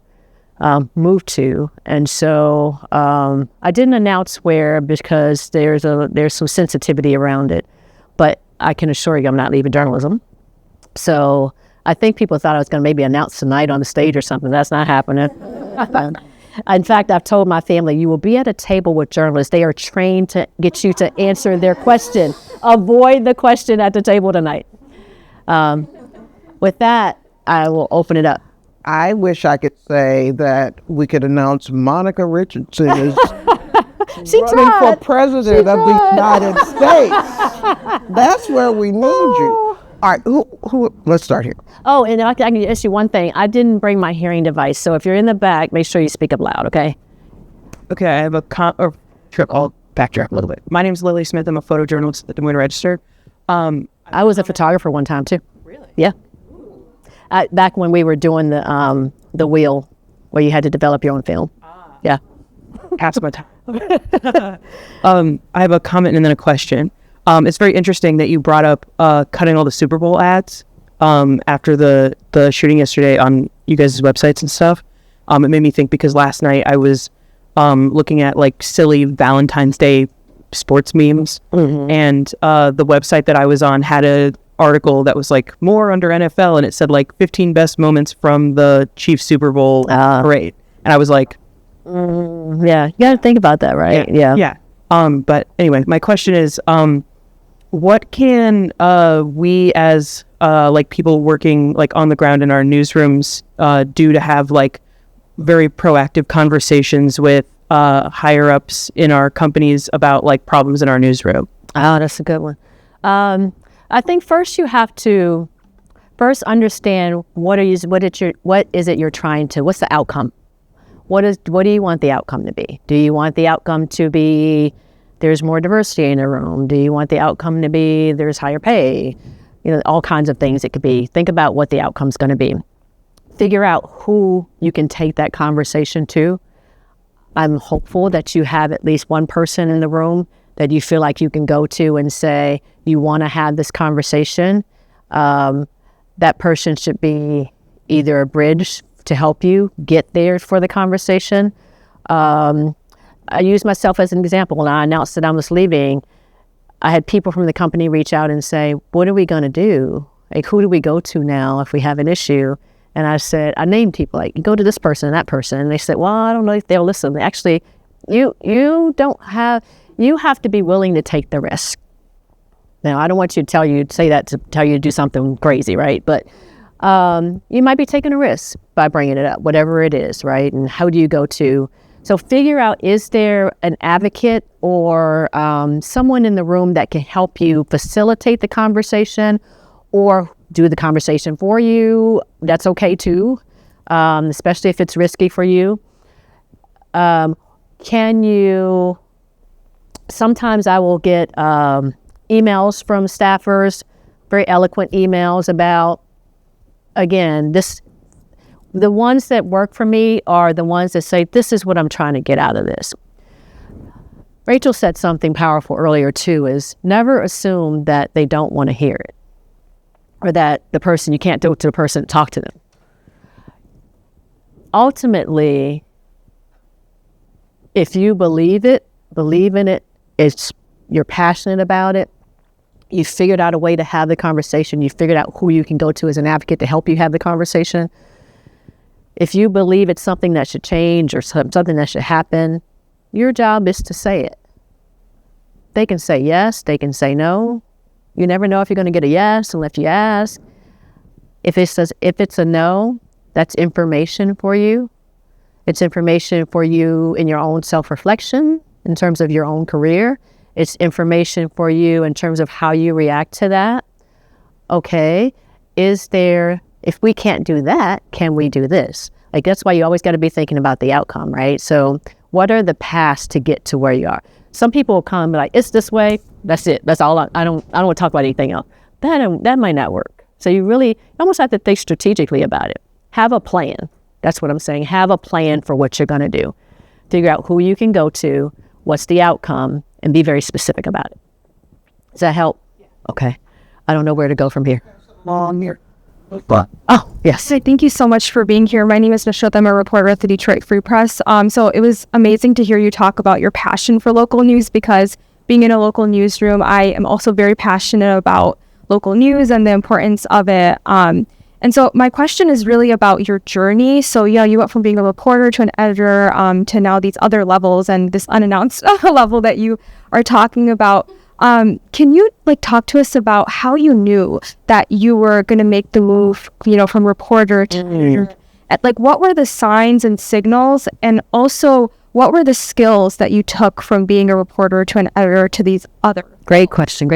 [SPEAKER 2] move to. And so I didn't announce where because there's some sensitivity around it. But I can assure you I'm not leaving journalism. So I think people thought I was going to maybe announce tonight on the stage or something. That's not happening. In fact, I've told my family, you will be at a table with journalists. They are trained to get you to answer their question. Avoid the question at the table tonight. With that, I will open it up.
[SPEAKER 1] I wish I could say that we could announce Monica Richardson is running for president of the United States. That's where we need you. All right, who? Let's start here.
[SPEAKER 2] Oh, and I can ask you one thing. I didn't bring my hearing device, so if you're in the back, make sure you speak up loud, okay?
[SPEAKER 3] Okay, I have I'll backtrack a little bit. My name's Lily Smith. I'm a photojournalist at the Des Moines Register.
[SPEAKER 2] I was a photographer one time, too.
[SPEAKER 3] Really?
[SPEAKER 2] Yeah. Back when we were doing the wheel, where you had to develop your own film. Yeah.
[SPEAKER 3] Past my time. I have a comment and then a question. It's very interesting that you brought up cutting all the Super Bowl ads after the shooting yesterday on you guys' websites and stuff. It made me think because last night I was looking at like silly Valentine's Day sports memes, and the website that I was on had a article that was like more under NFL, and it said like 15 best moments from the Chiefs Super Bowl parade, and I was like,
[SPEAKER 2] yeah, you got to think about that, right?
[SPEAKER 3] Yeah. But anyway, my question is, what can we as like people working like on the ground in our newsrooms do to have like very proactive conversations with higher ups in our companies about like problems in our newsroom?
[SPEAKER 2] Oh, that's a good one. I think first you have to understand what is it you're trying to, what's the outcome? What do you want the outcome to be? Do you want the outcome to be there's more diversity in the room? Do you want the outcome to be there's higher pay? All kinds of things it could be. Think about what the outcome's going to be. Figure out who you can take that conversation to. I'm hopeful that you have at least one person in the room that you feel like you can go to and say, you want to have this conversation. That person should be either a bridge to help you get there for the conversation. I use myself as an example. When I announced that I was leaving, I had people from the company reach out and say, what are we going to do? Like, who do we go to now if we have an issue? And I said, I named people, like, you go to this person and that person. And they said, well, I don't know if they'll listen. Actually, you have to be willing to take the risk. Now, I don't want you to say that to tell you to do something crazy, right? But you might be taking a risk by bringing it up, whatever it is, right? And how do you go to? So figure out, is there an advocate or someone in the room that can help you facilitate the conversation or do the conversation for you? That's okay too, especially if it's risky for you. Sometimes I will get emails from staffers, very eloquent emails about, again, the ones that work for me are the ones that say, this is what I'm trying to get out of this. Rachel said something powerful earlier too, is never assume that they don't want to hear it, or that you can't go to the person and talk to them. Ultimately, if you believe in it, you're passionate about it, you figured out a way to have the conversation, you figured out who you can go to as an advocate to help you have the conversation. If you believe it's something that should change or something that should happen, your job is to say it. They can say yes, they can say no. You never know if you're going to get a yes unless you ask. If it's a no, that's information for you. It's information for you in your own self-reflection in terms of your own career. It's information for you in terms of how you react to that. Okay, if we can't do that, can we do this? Like, that's why you always got to be thinking about the outcome, right? So what are the paths to get to where you are? Some people will come and be like, it's this way, that's it. That's all. I don't want to talk about anything else. That might not work. So you almost have to think strategically about it. Have a plan. That's what I'm saying. Have a plan for what you're going to do. Figure out who you can go to, what's the outcome, and be very specific about it. Does that help? Yeah. Okay. I don't know where to go from here.
[SPEAKER 1] Here.
[SPEAKER 2] Oh, yes.
[SPEAKER 4] So thank you so much for being here. My name is Nishota. I'm a reporter at the Detroit Free Press. So it was amazing to hear you talk about your passion for local news, because being in a local newsroom, I am also very passionate about local news and the importance of it. And so my question is really about your journey. So yeah, you went from being a reporter to an editor to now these other levels and this unannounced level that you are talking about. Can you talk to us about how you knew that you were going to make the move, from reporter to editor? What were the signs and signals, and also what were the skills that you took from being a reporter to an editor to these other?
[SPEAKER 2] Great question.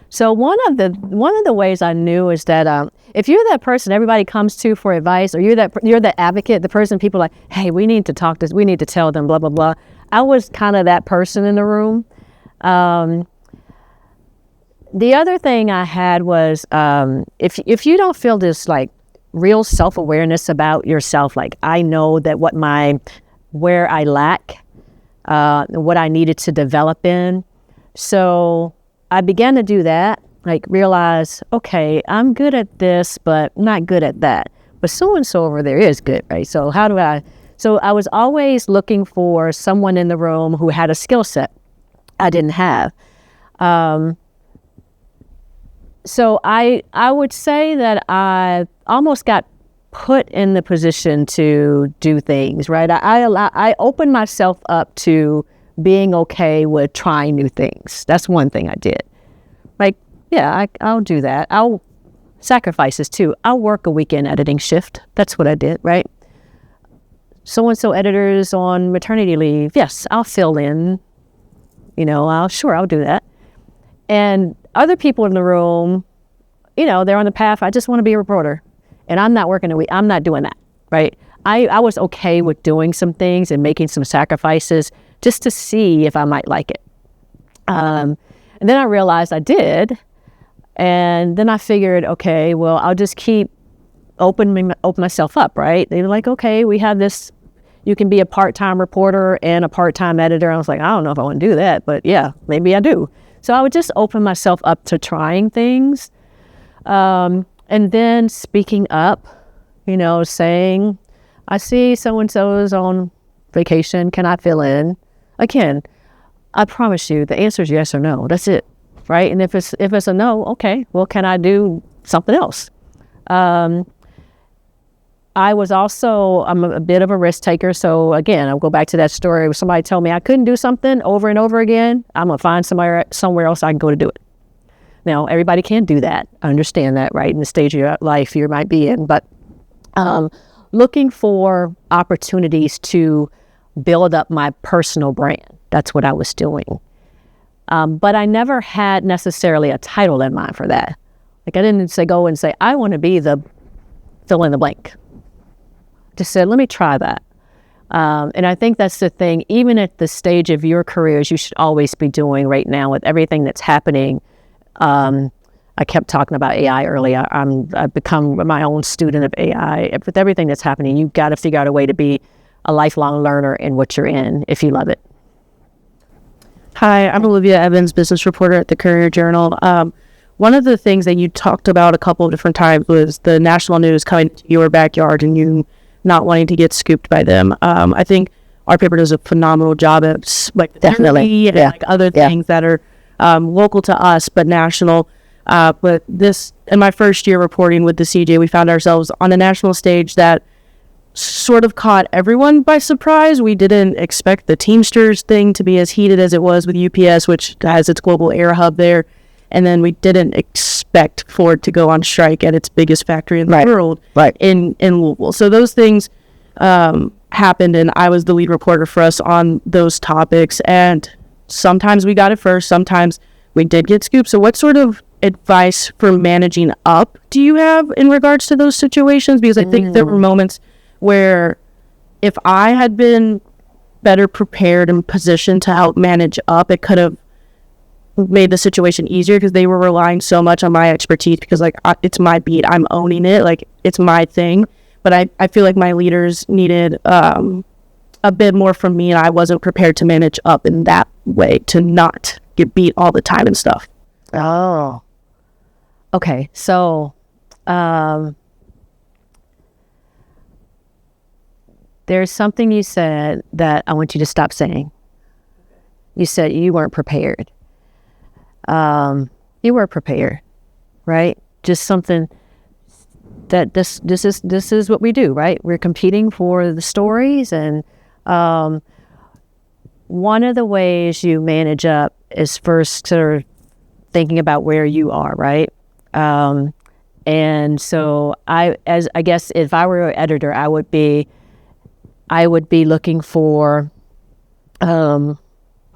[SPEAKER 2] So one of the ways I knew is that if you're that person everybody comes to for advice, or you're the advocate, the person people are like, hey, we need to talk this, we need to tell them, blah blah blah. I was kind of that person in the room. The other thing I had was if you don't feel this real self-awareness about yourself, I know that where I lack, what I needed to develop in. So I began to do that, realize, okay, I'm good at this, but not good at that. But so-and-so over there is good, right? So so I was always looking for someone in the room who had a skill set I didn't have. So I would say that I almost got put in the position to do things, right? I opened myself up to being okay with trying new things. That's one thing I did. Like, yeah, I'll do that. I'll sacrifices too. I'll work a weekend editing shift. That's what I did, right? So-and-so editors on maternity leave. Yes, I'll fill in. I'll do that. And other people in the room, they're on the path. I just want to be a reporter. And I'm not working a week. I'm not doing that, right? I was okay with doing some things and making some sacrifices just to see if I might like it. And then I realized I did. And then I figured, okay, well, I'll just keep open myself up, right? They were like, okay, we have this, you can be a part-time reporter and a part-time editor. I was like, I don't know if I want to do that, but yeah, maybe I do. So I would just open myself up to trying things. And then speaking up, saying, I see so-and-so is on vacation. Can I fill in? Again, I promise you the answer is yes or no. That's it, right? And if it's a no, okay, well, can I do something else? I'm a bit of a risk taker. So again, I'll go back to that story where somebody told me I couldn't do something over and over again. I'm going to find somewhere else I can go to do it. Now, everybody can't do that. I understand that, right? In the stage of your life you might be in, but looking for opportunities to build up my personal brand. That's what I was doing. But I never had necessarily a title in mind for that. Like I didn't go and say, I want to be the fill in the blank. Just said, let me try that. And I think that's the thing, even at the stage of your careers, you should always be doing right now with everything that's happening. I kept talking about AI earlier. I've become my own student of AI. With everything that's happening, you've got to figure out a way to be a lifelong learner in what you're in if you love it.
[SPEAKER 3] Hi, I'm Olivia Evans, business reporter at the Courier-Journal. One of the things that you talked about a couple of different times was the national news coming to your backyard and you not wanting to get scooped by them. I think our paper does a phenomenal job at
[SPEAKER 2] Definitely.
[SPEAKER 3] and other things that are local to us but national. But this, in my first year reporting with the CJ, we found ourselves on a national stage that sort of caught everyone by surprise. We didn't expect the Teamsters thing to be as heated as it was with UPS, which has its global air hub there. And then we didn't expect Ford to go on strike at its biggest factory in the world in Louisville. So those things happened, and I was the lead reporter for us on those topics. And sometimes we got it first, sometimes we did get scooped. So what sort of advice for managing up do you have in regards to those situations? Because I think there were moments where if I had been better prepared and positioned to help manage up, it could have made the situation easier because they were relying so much on my expertise because it's my beat, I'm owning it, like it's my thing. But I feel like my leaders needed a bit more from me, and I wasn't prepared to manage up in that way to not get beat all the time and stuff.
[SPEAKER 2] Oh, okay. So there's something you said that I want you to stop saying. You said you weren't prepared. You were prepared, right? Just something that this is what we do, right? We're competing for the stories, and one of the ways you manage up is first sort of thinking about where you are, right? And so I guess if I were an editor, I would be looking for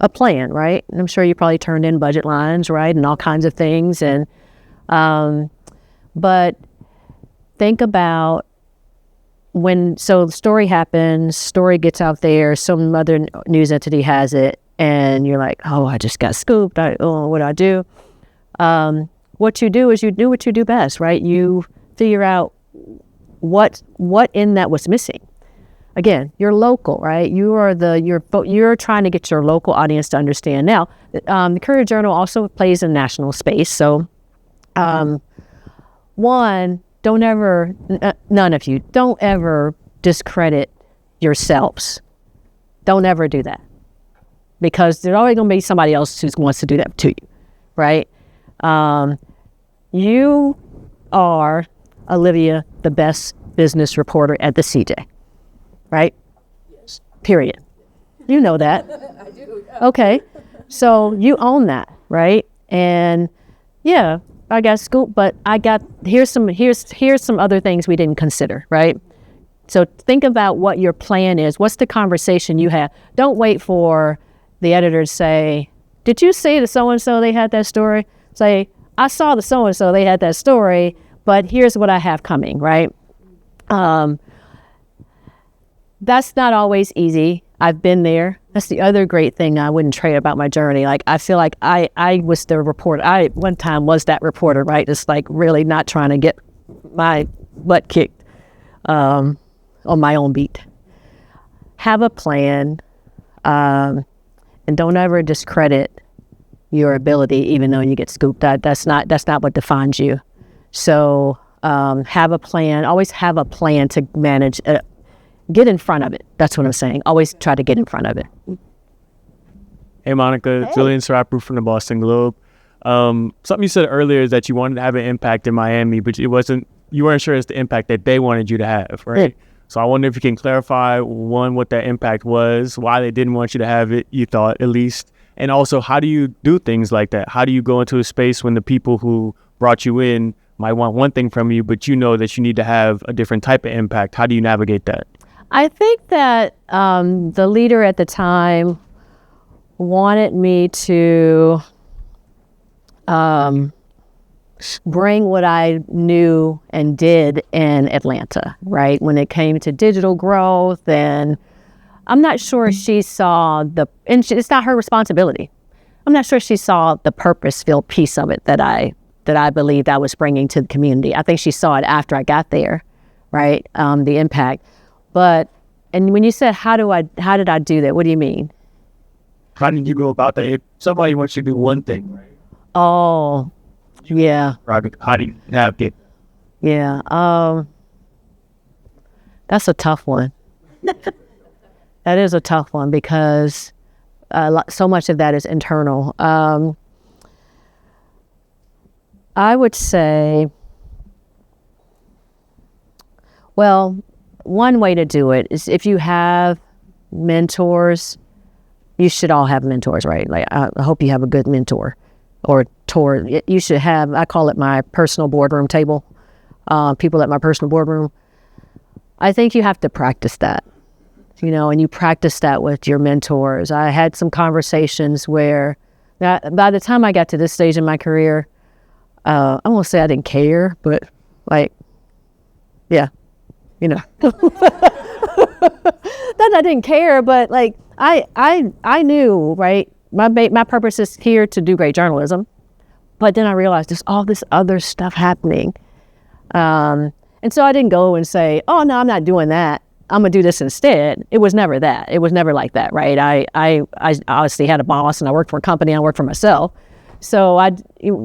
[SPEAKER 2] a plan, right? And I'm sure you probably turned in budget lines, right? And all kinds of things. And, but think about so the story happens, story gets out there, some other news entity has it, and you're like, oh, I just got scooped. What do I do? What you do is you do what you do best, right? You figure out what in that was missing. Again, you're local, right? You're trying to get your local audience to understand. Now, the Courier-Journal also plays in national space. So, one, none of you, don't ever discredit yourselves. Don't ever do that, because there's always going to be somebody else who wants to do that to you, right? You are, Olivia, the best business reporter at the CJ. Right? Yes. Period. You know that. I do. Okay. So you own that, right? And yeah, I got scoop, but here's some other things we didn't consider, right? So think about what your plan is. What's the conversation you have? Don't wait for the editor to say, did you see the so-and-so they had that story? Say, I saw the so-and-so they had that story, but here's what I have coming, right? That's not always easy. I've been there. That's the other great thing I wouldn't trade about my journey. Like, I feel like I was the reporter. I, one time, was that reporter, right? Just like really not trying to get my butt kicked on my own beat. Have a plan, and don't ever discredit your ability, even though you get scooped. That's not what defines you. So have a plan. Always have a plan to manage. Get in front of it. That's what I'm saying. Always try to get in front of it.
[SPEAKER 5] Hey, Monica.
[SPEAKER 2] Hey.
[SPEAKER 5] Julian Sarapu from the Boston Globe. Something you said earlier is that you wanted to have an impact in Miami, but you weren't sure it's the impact that they wanted you to have, right?
[SPEAKER 2] Yeah.
[SPEAKER 5] So I wonder if you can clarify, one, what that impact was, why they didn't want you to have it, you thought, at least, and also, how do you do things like that? How do you go into a space when the people who brought you in might want one thing from you, but you know that you need to have a different type of impact? How do you navigate that?
[SPEAKER 2] I think that the leader at the time wanted me to bring what I knew and did in Atlanta, right? When it came to digital growth, and I'm not sure she saw it's not her responsibility. I'm not sure she saw the purpose-filled piece of it that I believed I was bringing to the community. I think she saw it after I got there, right? The impact. And when you said, how did I do that? What do you mean?
[SPEAKER 6] How did you go about that? If somebody wants you to do one thing, right?
[SPEAKER 2] Oh, yeah.
[SPEAKER 6] How do you navigate?
[SPEAKER 2] Yeah. That's a tough one. That is a tough one because so much of that is internal. I would say, well, one way to do it is if you have mentors, you should all have mentors, right? Like, I hope you have a good mentor or tour. You should have, I call it my personal boardroom table, people at my personal boardroom. I think you have to practice that, and you practice that with your mentors. I had some conversations where by the time I got to this stage in my career, I won't say I didn't care, but like, yeah. Not that I didn't care, but like I knew, right? My purpose is here to do great journalism, but then I realized there's all this other stuff happening, and so I didn't go and say, "Oh no, I'm not doing that. I'm gonna do this instead." It was never that. It was never like that, right? I obviously had a boss, and I worked for a company. And I worked for myself, so I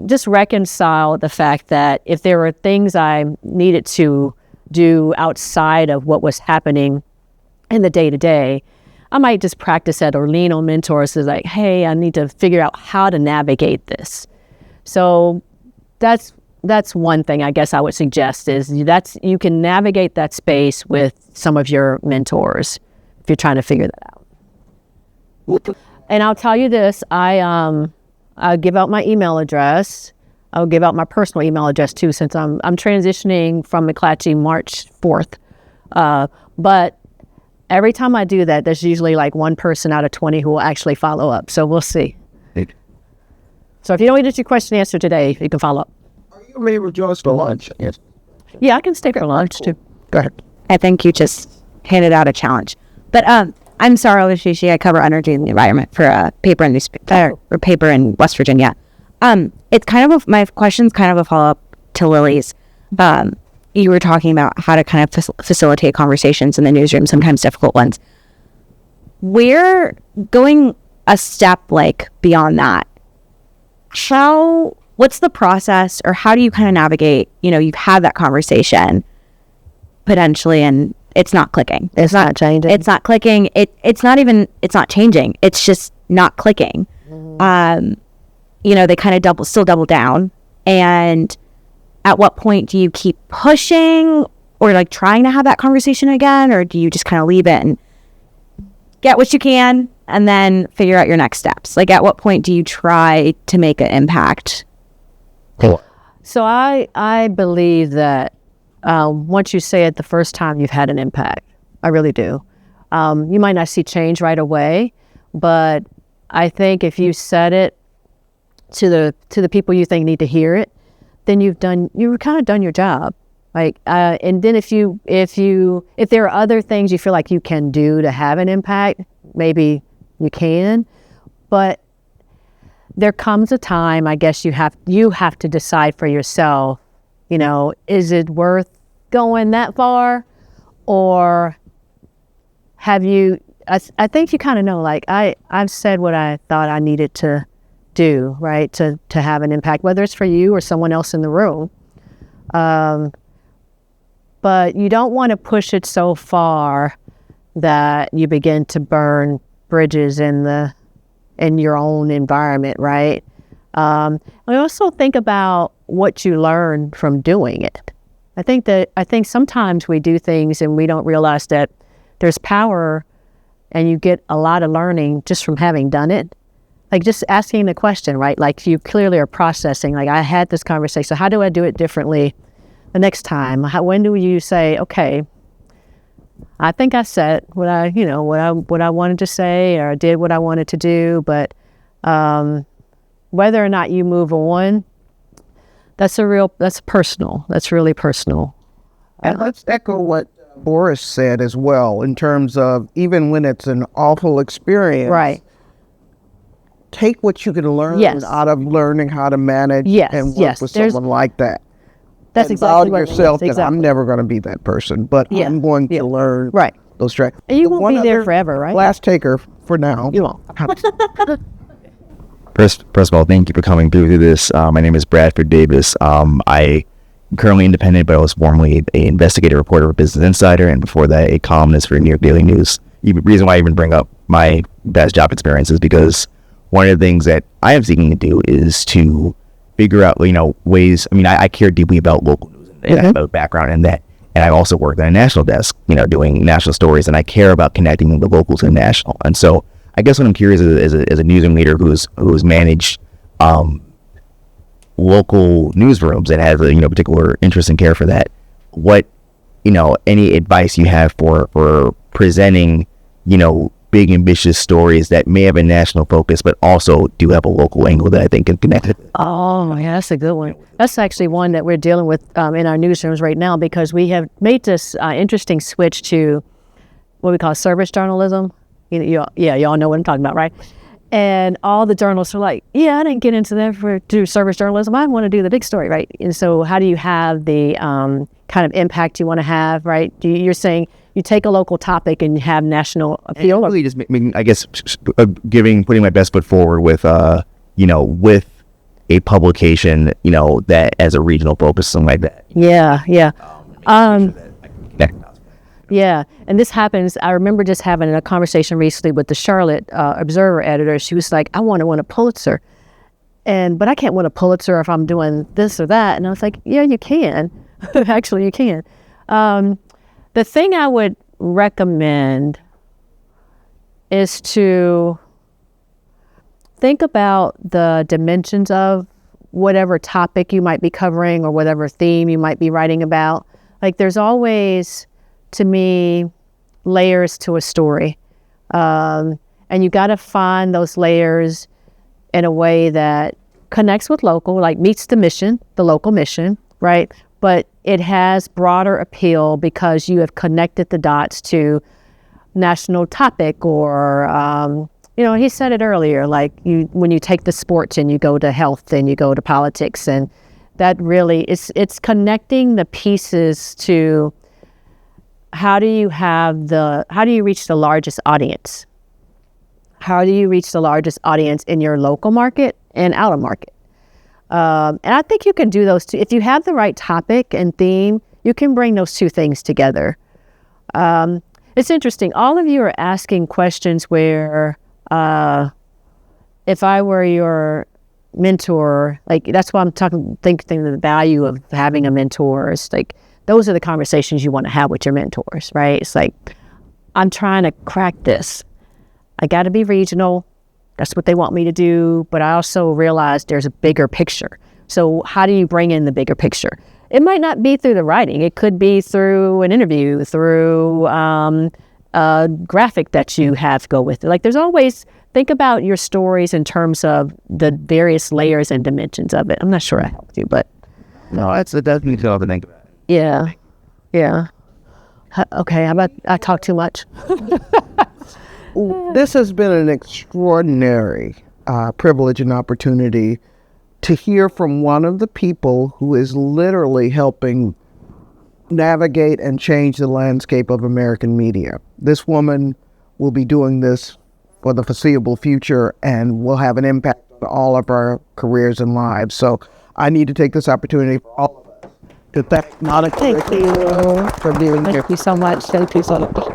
[SPEAKER 2] just reconciled the fact that if there were things I needed to do outside of what was happening in the day-to-day, I might just practice that or lean on mentors as like, hey, I need to figure out how to navigate this. So that's one thing I guess I would suggest is you can navigate that space with some of your mentors if you're trying to figure that out. And I'll tell you this, I'll give out my email address. I'll give out my personal email address too, since I'm transitioning from McClatchy March 4th. But every time I do that, there's usually like one person out of 20 who will actually follow up. So we'll see. So if you don't get your question answered today, you can follow up.
[SPEAKER 6] Are you able to join us for lunch? Yes.
[SPEAKER 2] Yeah, I can stay for lunch too.
[SPEAKER 6] Go ahead.
[SPEAKER 7] I think you just handed out a challenge. But I'm Sarah Lashishi. I cover energy and the environment for a paper in paper in West Virginia. It's kind of my question's kind of a follow-up to Lily's. You were talking about how to kind of facilitate conversations in the newsroom, sometimes difficult ones. We're going a step like beyond that. What's the process, or how do you kind of navigate, you've had that conversation potentially and it's not clicking.
[SPEAKER 2] It's not changing.
[SPEAKER 7] It's not clicking. It's not changing. It's just not clicking. Mm-hmm. They kind of still double down. And at what point do you keep pushing or like trying to have that conversation again? Or do you just kind of leave it? And get what you can and then figure out your next steps? Like, at what point do you try to make an impact?
[SPEAKER 2] So I believe that once you say it the first time, you've had an impact. I really do. You might not see change right away, but I think if you said it to the people you think need to hear it, then you've kind of done your job. Like, and then if there are other things you feel like you can do to have an impact, maybe you can, but there comes a time, I guess you have to decide for yourself, is it worth going that far? Or have you, I think you kind of know, like I've said what I thought I needed to do, right? To have an impact, whether it's for you or someone else in the room. But you don't want to push it so far that you begin to burn bridges in your own environment, right? I also think about what you learn from doing it. I think sometimes we do things and we don't realize that there's power, and you get a lot of learning just from having done it. Like just asking the question, right? Like you clearly are processing, like I had this conversation, how do I do it differently the next time? When do you say, okay, I think I said what I wanted to say, or did what I wanted to do, but whether or not you move on, that's personal. That's really personal.
[SPEAKER 1] And let's echo what Boris said as well, in terms of even when it's an awful experience,
[SPEAKER 2] right?
[SPEAKER 1] Take what you can learn out of learning how to manage and work with someone like that.
[SPEAKER 2] That's exactly what
[SPEAKER 1] yourself. That I'm never going to be that person, but I'm going to learn those tracks.
[SPEAKER 2] And you won't be there forever, right?
[SPEAKER 1] Last taker for now.
[SPEAKER 2] You won't.
[SPEAKER 8] First of all, thank you for coming through this. My name is Bradford Davis. I am currently independent, but I was formerly an investigative reporter for Business Insider, and before that, a columnist for New York Daily News. The reason why I even bring up my past job experience is because one of the things that I am seeking to do is to figure out, ways. I mean, I care deeply about local news and about background in that. And I also work on a national desk, doing national stories, and I care about connecting the local to the national. And so I guess what I'm curious as a newsroom leader who's managed local newsrooms and has a particular interest and care for that, what any advice you have for presenting big ambitious stories that may have a national focus but also do have a local angle that I think can connect it.
[SPEAKER 2] Oh yeah, that's a good one. That's actually one that we're dealing with in our newsrooms right now, because we have made this interesting switch to what we call service journalism. Y'all know what I'm talking about, right? And all the journalists are like, I didn't get into that to do service journalism. I want to do the big story, right? And so how do you have the kind of impact you want to have, right? You're saying you take a local topic and you have national appeal.
[SPEAKER 8] And really just I guess putting my best foot forward with with a publication that as a regional focus, something like that.
[SPEAKER 2] Yeah, and this happens. I remember just having a conversation recently with the Charlotte Observer editor. She was like, I want to win a Pulitzer, but I can't win a Pulitzer if I'm doing this or that. And I was like, yeah, you can. Actually, you can. The thing I would recommend is to think about the dimensions of whatever topic you might be covering or whatever theme you might be writing about. Like there's always, to me, layers to a story. And you got to find those layers in a way that connects with local, like meets the mission, the local mission, right? But it has broader appeal because you have connected the dots to national topic or, he said it earlier, like when you take the sports and you go to health and you go to politics, and that really, it's connecting the pieces to how do you reach the largest audience? How do you reach the largest audience in your local market and out of market? And I think you can do those two. If you have the right topic and theme, you can bring those two things together. It's interesting. All of you are asking questions where, if I were your mentor, like that's why I'm thinking the value of having a mentor is like, those are the conversations you want to have with your mentors, right? It's like, I'm trying to crack this. I got to be regional. That's what they want me to do. But I also realized there's a bigger picture. So how do you bring in the bigger picture? It might not be through the writing. It could be through an interview, through a graphic that you have go with it. Like, there's always, think about your stories in terms of the various layers and dimensions of it. I'm not sure I helped you, but.
[SPEAKER 8] No, that's definitely something to think about.
[SPEAKER 2] Yeah. Yeah. Okay, how about I talk too much?
[SPEAKER 1] This has been an extraordinary privilege and opportunity to hear from one of the people who is literally helping navigate and change the landscape of American media. This woman will be doing this for the foreseeable future and will have an impact on all of our careers and lives. So I need to take this opportunity for all of us to thank Monica Richardson for being here.
[SPEAKER 2] Thank you so much. Thank you so much.